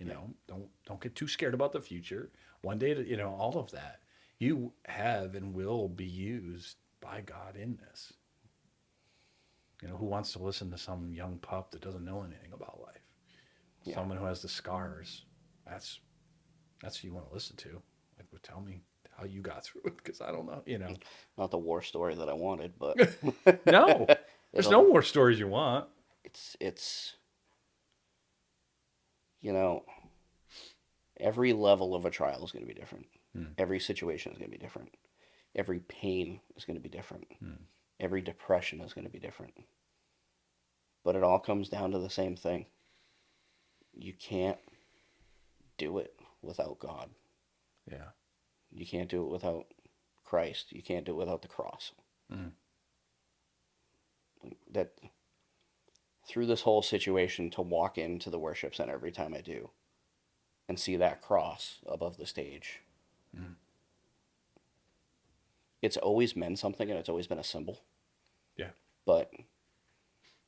Don't get too scared about the future. One day, all of that. You have and will be used by God in this. Who wants to listen to some young pup that doesn't know anything about life? Yeah. Someone who has the scars. That's who you want to listen to. Like, well, tell me how you got through it, because I don't know. Not the war story that I wanted, but no, there's no war stories you want. It's every level of a trial is going to be different. Every situation is going to be different. Every pain is going to be different. Every depression is going to be different. But it all comes down to the same thing. You can't do it without God. Yeah. You can't do it without Christ. You can't do it without the cross. That through this whole situation, to walk into the worship center every time I do and see that cross above the stage, it's always meant something, and it's always been a symbol. Yeah. But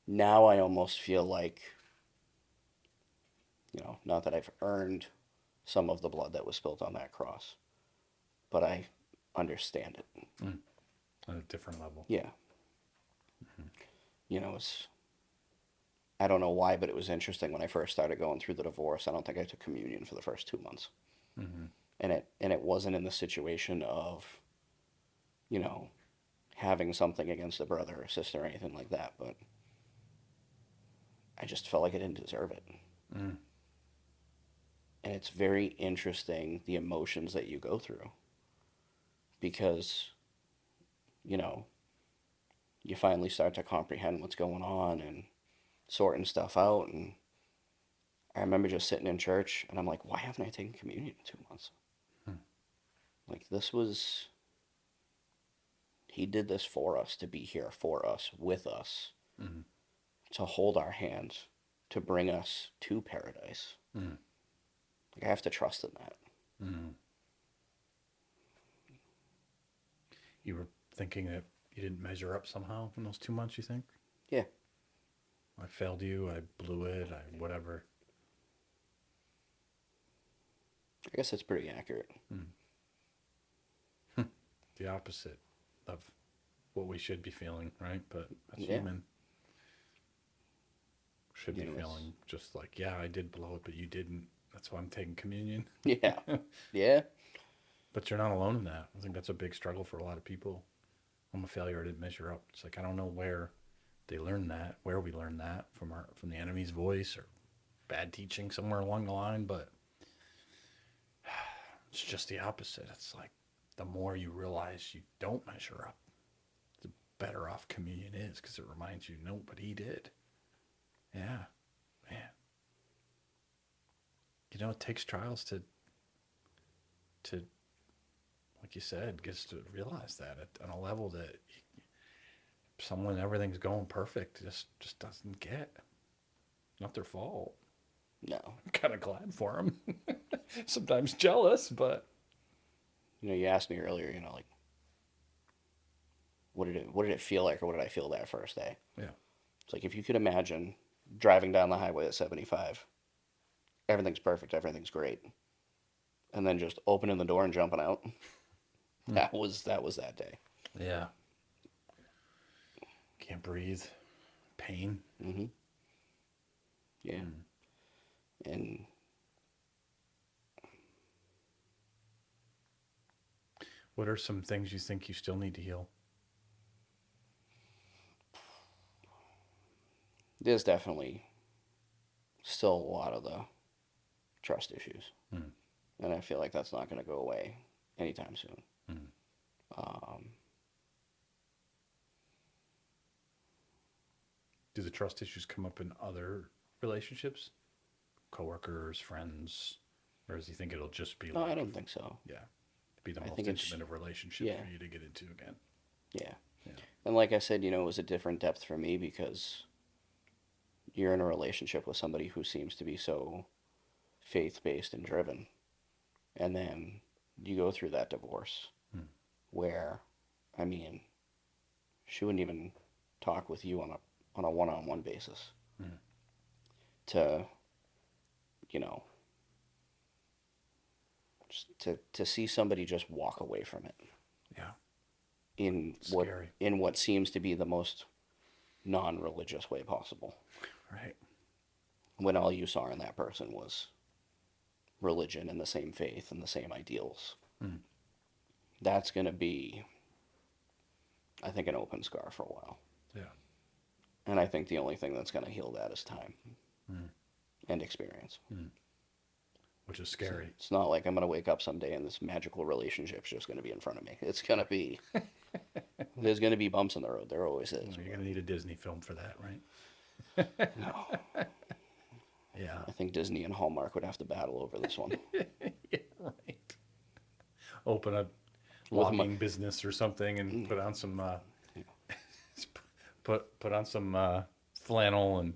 now I almost feel like, not that I've earned some of the blood that was spilled on that cross, but I understand it. On a different level. Yeah. It's, I don't know why, but it was interesting when I first started going through the divorce. I don't think I took communion for the first 2 months. And it wasn't in the situation of, having something against a brother or sister or anything like that, but I just felt like I didn't deserve it. And it's very interesting, the emotions that you go through, because, you finally start to comprehend what's going on and sorting stuff out. And I remember just sitting in church, and I'm like, why haven't I taken communion in 2 months? Like, he did this for us, to be here for us, with us, to hold our hands, to bring us to paradise. Like, I have to trust in that. You were thinking that you didn't measure up somehow in those 2 months, you think? Yeah. I failed you, I blew it, whatever. I guess that's pretty accurate. The opposite of what we should be feeling, right? But that's Yeah. human. Should be You know, feeling just like, yeah, I did blow it, but you didn't. That's why I'm taking communion. yeah. Yeah. But you're not alone in that. I think that's a big struggle for a lot of people. I'm a failure. I didn't measure up. It's like I don't know where they learn that, where we learn that from the enemy's voice or bad teaching somewhere along the line. But it's just the opposite. It's like the more you realize you don't measure up, the better off communion is because it reminds you, no, but he did. Yeah, man. You know, it takes trials to like you said, gets to realize that on a level that someone everything's going perfect just doesn't get. Not their fault. No. I'm kind of glad for them. Sometimes jealous, but You know, you asked me earlier, you know, like what did it feel like, or what did I feel that first day? yeah, It's like if you could imagine driving down the highway at 75, everything's perfect, everything's great, and then just opening the door and jumping out. That was that day. yeah. Can't breathe, pain. Hmm. Yeah. And What are some things you think you still need to heal? there's definitely still a lot of the trust issues, Mm. and I feel like that's not going to go away anytime soon. Mm. Um, Do the trust issues come up in other relationships, coworkers, friends, or does he think it'll just be no, I like, don't think so. yeah, be the I most think it's intimate of relationships yeah, for you to get into again? yeah. Yeah. And like I said, you know, it was a different depth for me because you're in a relationship with somebody who seems to be so faith based and driven. And then you go through that divorce Mm. where, I mean, she wouldn't even talk with you on a one on one basis. Mm. To, you know, just to see somebody just walk away from it Yeah. in Scary. what seems to be the most non religious way possible. Right. When all you saw in that person was religion and the same faith and the same ideals. Mm. That's going to be, I think, an open scar for a while. Yeah. And I think the only thing that's going to heal that is time Mm. and experience. Mm. Which is So scary. it's not like I'm going to wake up someday and this magical relationship's just going to be in front of me. It's going to be, there's going to be bumps in the road. There always is. You're going to need a Disney film for that, right? No, Yeah. I think Disney and Hallmark would have to battle over this one. Yeah, right. Open a With my, logging business or something and put on some put on some flannel and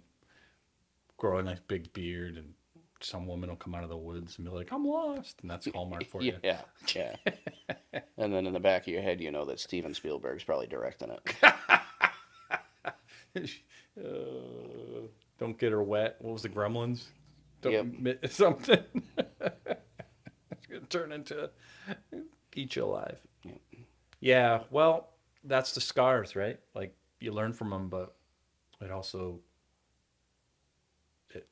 grow a nice big beard, and some woman will come out of the woods and be like, "I'm lost," and that's Hallmark for you. yeah, yeah. And then in the back of your head, you know that Steven Spielberg's probably directing it. Don't get her wet. What was the Gremlins? Don't Yep. something. It's gonna turn into eat you alive. Yep. Yeah, well, that's the scars, right? Like you learn from them, but it also it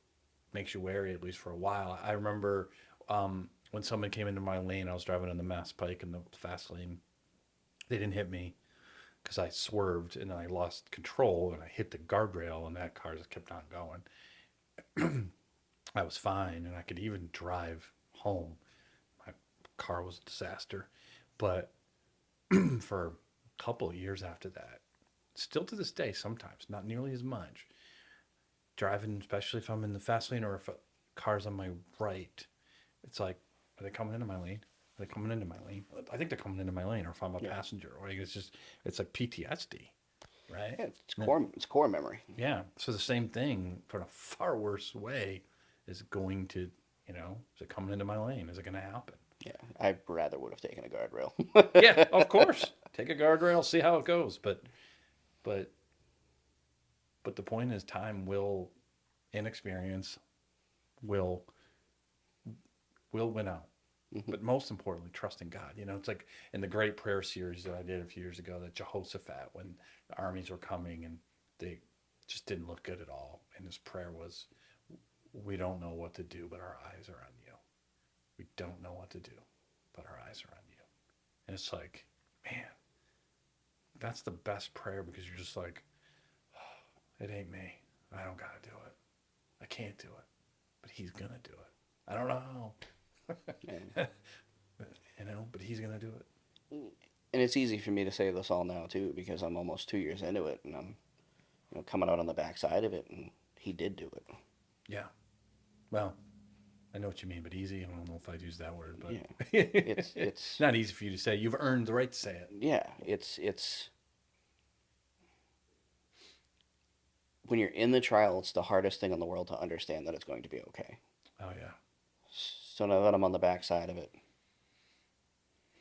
makes you wary at least for a while. I remember when someone came into my lane. I was driving on the Mass Pike in the fast lane. They didn't hit me because I swerved and I lost control and I hit the guardrail and that car just kept on going. I was fine and I could even drive home. My car was a disaster, but for a couple of years after that, still to this day, sometimes not nearly as much. Driving, especially if I'm in the fast lane or if a car's on my right, it's like, are they coming into my lane? Are they coming into my lane? I think they're coming into my lane, or if I'm a Yeah. passenger, or it's just, it's like PTSD, right? Yeah, it's core memory. Yeah. So the same thing, but in a far worse way, is going to, is it coming into my lane? Is it going to happen? Yeah, I rather would have taken a guardrail. Yeah, of course. Take a guardrail, see how it goes. But the point is, time will, inexperience will win out. but most importantly, trusting God. You know, it's like in the great prayer series that I did a few years ago, that Jehoshaphat, when the armies were coming and they just didn't look good at all. And his prayer was, we don't know what to do, but our eyes are on you. We don't know what to do, but our eyes are on you. And it's like, man, that's the best prayer, because you're just like, oh, it ain't me. I don't got to do it. I can't do it, but he's going to do it. I don't know And, how, but he's going to do it. and it's easy for me to say this all now too, because I'm almost 2 years into it, and I'm coming out on the backside of it, and he did do it. Yeah. Well, I know what you mean, but easy. I don't know if I'd use that word, but Yeah, it's not easy for you to say. You've earned the right to say it. yeah, it's when you're in the trial, it's the hardest thing in the world to understand that it's going to be okay. Oh yeah. So now that I'm on the backside of it,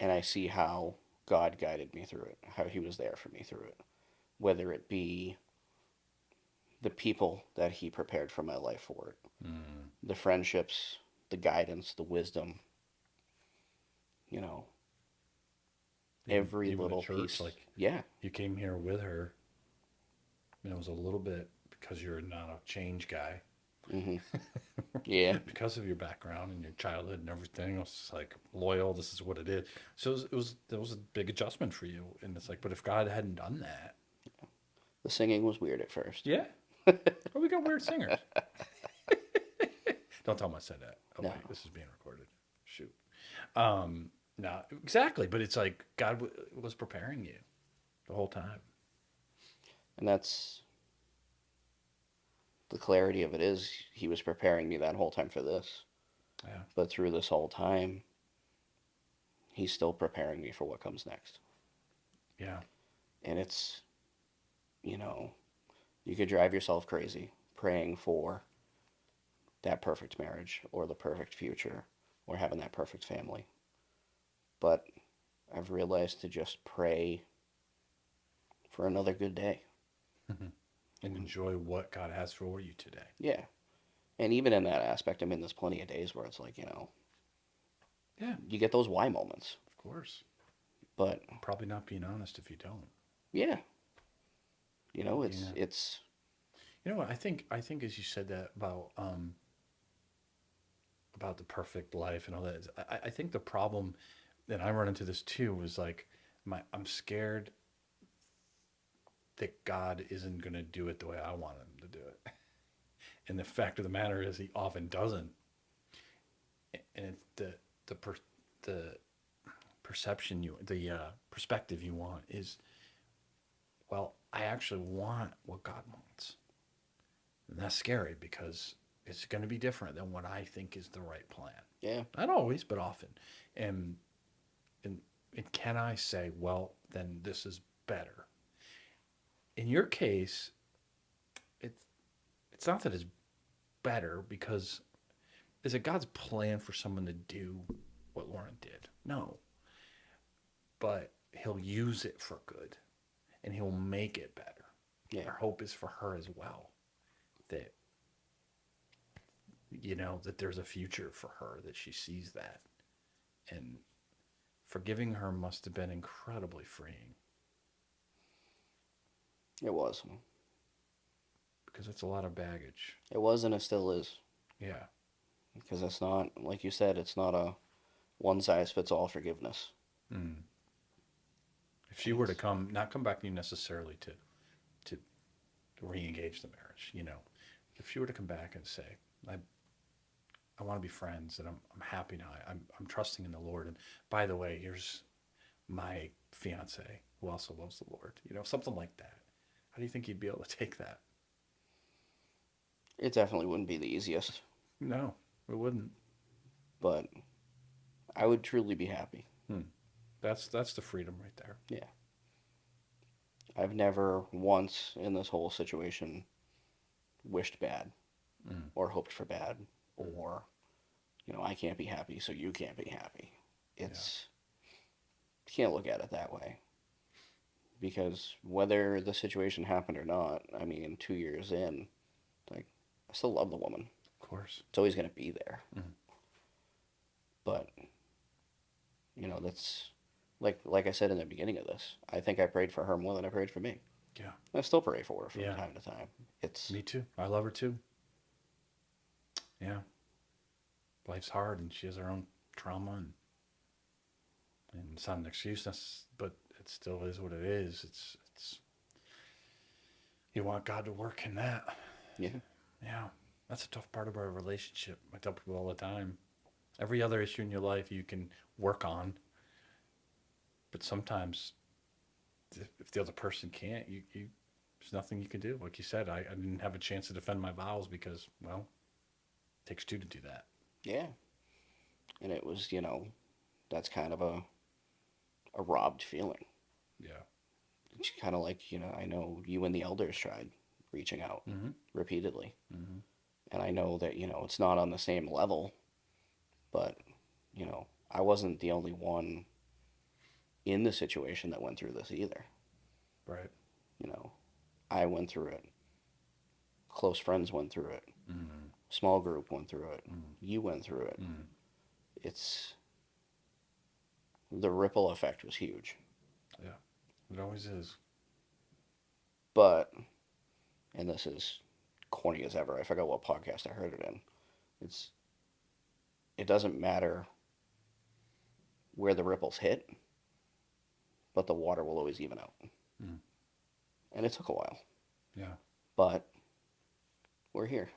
and I see how God guided me through it, how He was there for me through it, whether it be the people that He prepared for my life for it, the friendships, the guidance, the wisdom, you know, every Even the little church, piece. like Yeah, you came here with her, and it was a little bit because you're not a change guy. yeah, Because of your background and your childhood and everything, it was like loyal. This is what it is. So it was a big adjustment for you, and it's like, but if God hadn't done that, the singing was weird at first. yeah, oh, we got weird singers. Don't tell them I said that. Oh No, wait, this is being recorded. Shoot. No, exactly. But it's like God was preparing you the whole time. and that's the clarity of it is He was preparing me that whole time for this. Yeah. But through this whole time, He's still preparing me for what comes next. Yeah. And it's, you could drive yourself crazy praying for that perfect marriage or the perfect future or having that perfect family. But I've realized to just pray for another good day. And enjoy what God has for you today. Yeah. And even in that aspect, I mean, there's plenty of days where it's like, Yeah, you get those why moments. of course. But Probably not being honest if you don't. yeah, it's Yeah. it's You know what? I think as you said that about the perfect life and all that, I think the problem, and I run into this too, was like I'm scared that God isn't going to do it the way I want him to do it. And the fact of the matter is, he often doesn't. And it's the perception the perspective you want is, well, I actually want what God wants. And that's scary, because it's going to be different than what I think is the right plan. yeah, Not always, but often. And and, and can I say, well, then this is better? In your case, it's it's not that it's better, because is it God's plan for someone to do what Lauren did? No. But he'll use it for good, and he'll make it better. yeah, Our hope is for her as well, that that there's a future for her, that she sees that. And forgiving her must have been incredibly freeing, it was. because it's a lot of baggage. It was, and it still is. Yeah. Because it's not, like you said, it's not a one size fits all forgiveness. Mm. If she were to not come back to you necessarily to re-engage the marriage, if she were to come back and say, I want to be friends, and I'm happy now. I'm trusting in the Lord. And by the way, here's my fiance who also loves the Lord. Something like that. How do you think you'd be able to take that? It definitely wouldn't be the easiest, No, it wouldn't. but I would truly be happy. That's the freedom right there. Yeah. I've never once in this whole situation wished bad or hoped for bad or, I can't be happy, so you can't be happy. It's, you can't look at it that way. Because whether the situation happened or not, I mean, 2 years in, like, I still love the woman. Of course. It's always going to be there. But You know, that's like I said in the beginning of this. I think I prayed for her more than I prayed for me. Yeah. I still pray for her from Yeah. time to time. It's Me too. I love her too. Yeah. Life's hard and she has her own trauma and it's not an excuse, but it still is what it is. It's you want God to work in that. yeah, Yeah. That's a tough part of our relationship. I tell people all the time. Every other issue in your life you can work on, but sometimes if the other person can't, you there's nothing you can do. Like you said, I didn't have a chance to defend my vows because, well, it takes two to do that. yeah. And it was, that's kind of a robbed feeling. Yeah. It's kind of like, I know you and the elders tried reaching out Mm-hmm. repeatedly. Mm-hmm. And I know that, it's not on the same level, but, I wasn't the only one in the situation that went through this either. Right. You know, I went through it. Close friends went through it. Mm-hmm. Small group went through it. Mm-hmm. You went through it. Mm-hmm. It's the ripple effect was huge. Yeah. It always is. But, and this is corny as ever, I forgot what podcast I heard it in. It doesn't matter where the ripples hit, but the water will always even out. Mm. And it took a while, Yeah. but we're here.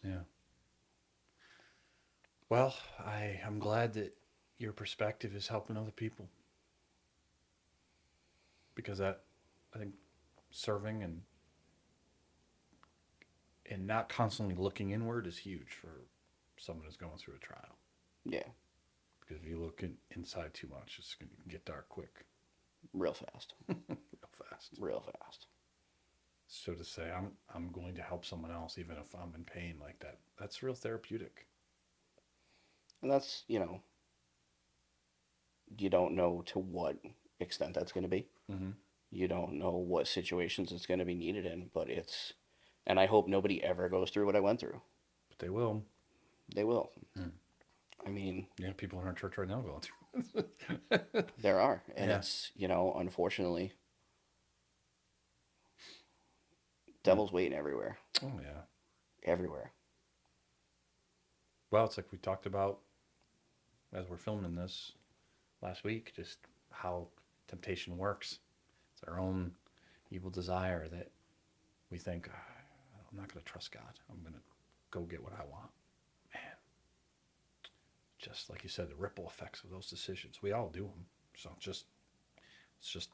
Yeah. Well, I'm glad that your perspective is helping other people. Because I think serving and not constantly looking inward is huge for someone who's going through a trial. Yeah, Because if you look inside too much, it's going to get dark quick, real fast. real fast. Real fast. So to say I'm going to help someone else even if I'm in pain like that, that's real therapeutic. And that's, you don't know to what extent that's going to be. Mm-hmm. You don't know what situations it's going to be needed in, but and I hope nobody ever goes through what I went through. But they will. They will. Mm. I mean, Yeah, people in our church right now going through. there are. And Yeah. it's, unfortunately, devil's waiting everywhere. Oh yeah. Everywhere. Well, it's like we talked about as we're filming this last week, just how temptation works. It's our own evil desire that we think, I'm not going to trust God. I'm going to go get what I want. Man, just like you said, the ripple effects of those decisions. We all do them. So it's just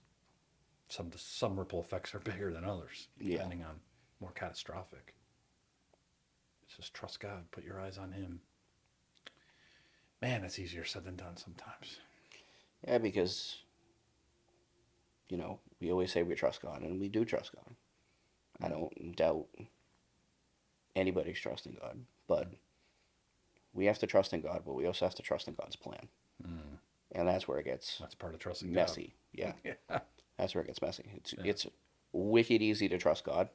some ripple effects are bigger than others, depending on more catastrophic. It's just trust God. Put your eyes on Him. Man, it's easier said than done sometimes. Yeah, because, we always say we trust God, and we do trust God. I don't doubt anybody's trusting God, but we have to trust in God, but we also have to trust in God's plan. Mm. And that's where it gets That's part of trusting messy. God. Yeah. Yeah. That's where it gets messy. It's wicked easy to trust God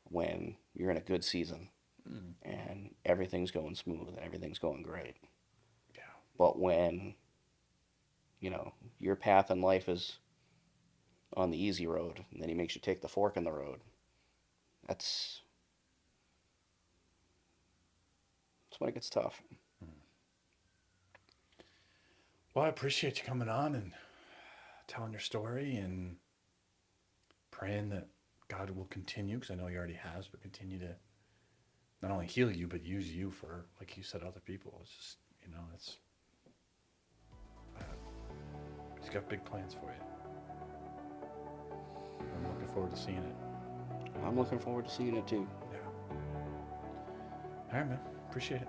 when you're in a good season and everything's going smooth and everything's going great. Yeah. But when, your path in life is on the easy road and then He makes you take the fork in the road, that's when it gets tough. Well, I appreciate you coming on and telling your story and praying that God will continue, because I know He already has, but continue to not only heal you, but use you for, like you said, other people. It's just, He's got big plans for you. I'm looking forward to seeing it. I'm looking forward to seeing it too. Yeah. All right, man. Appreciate it.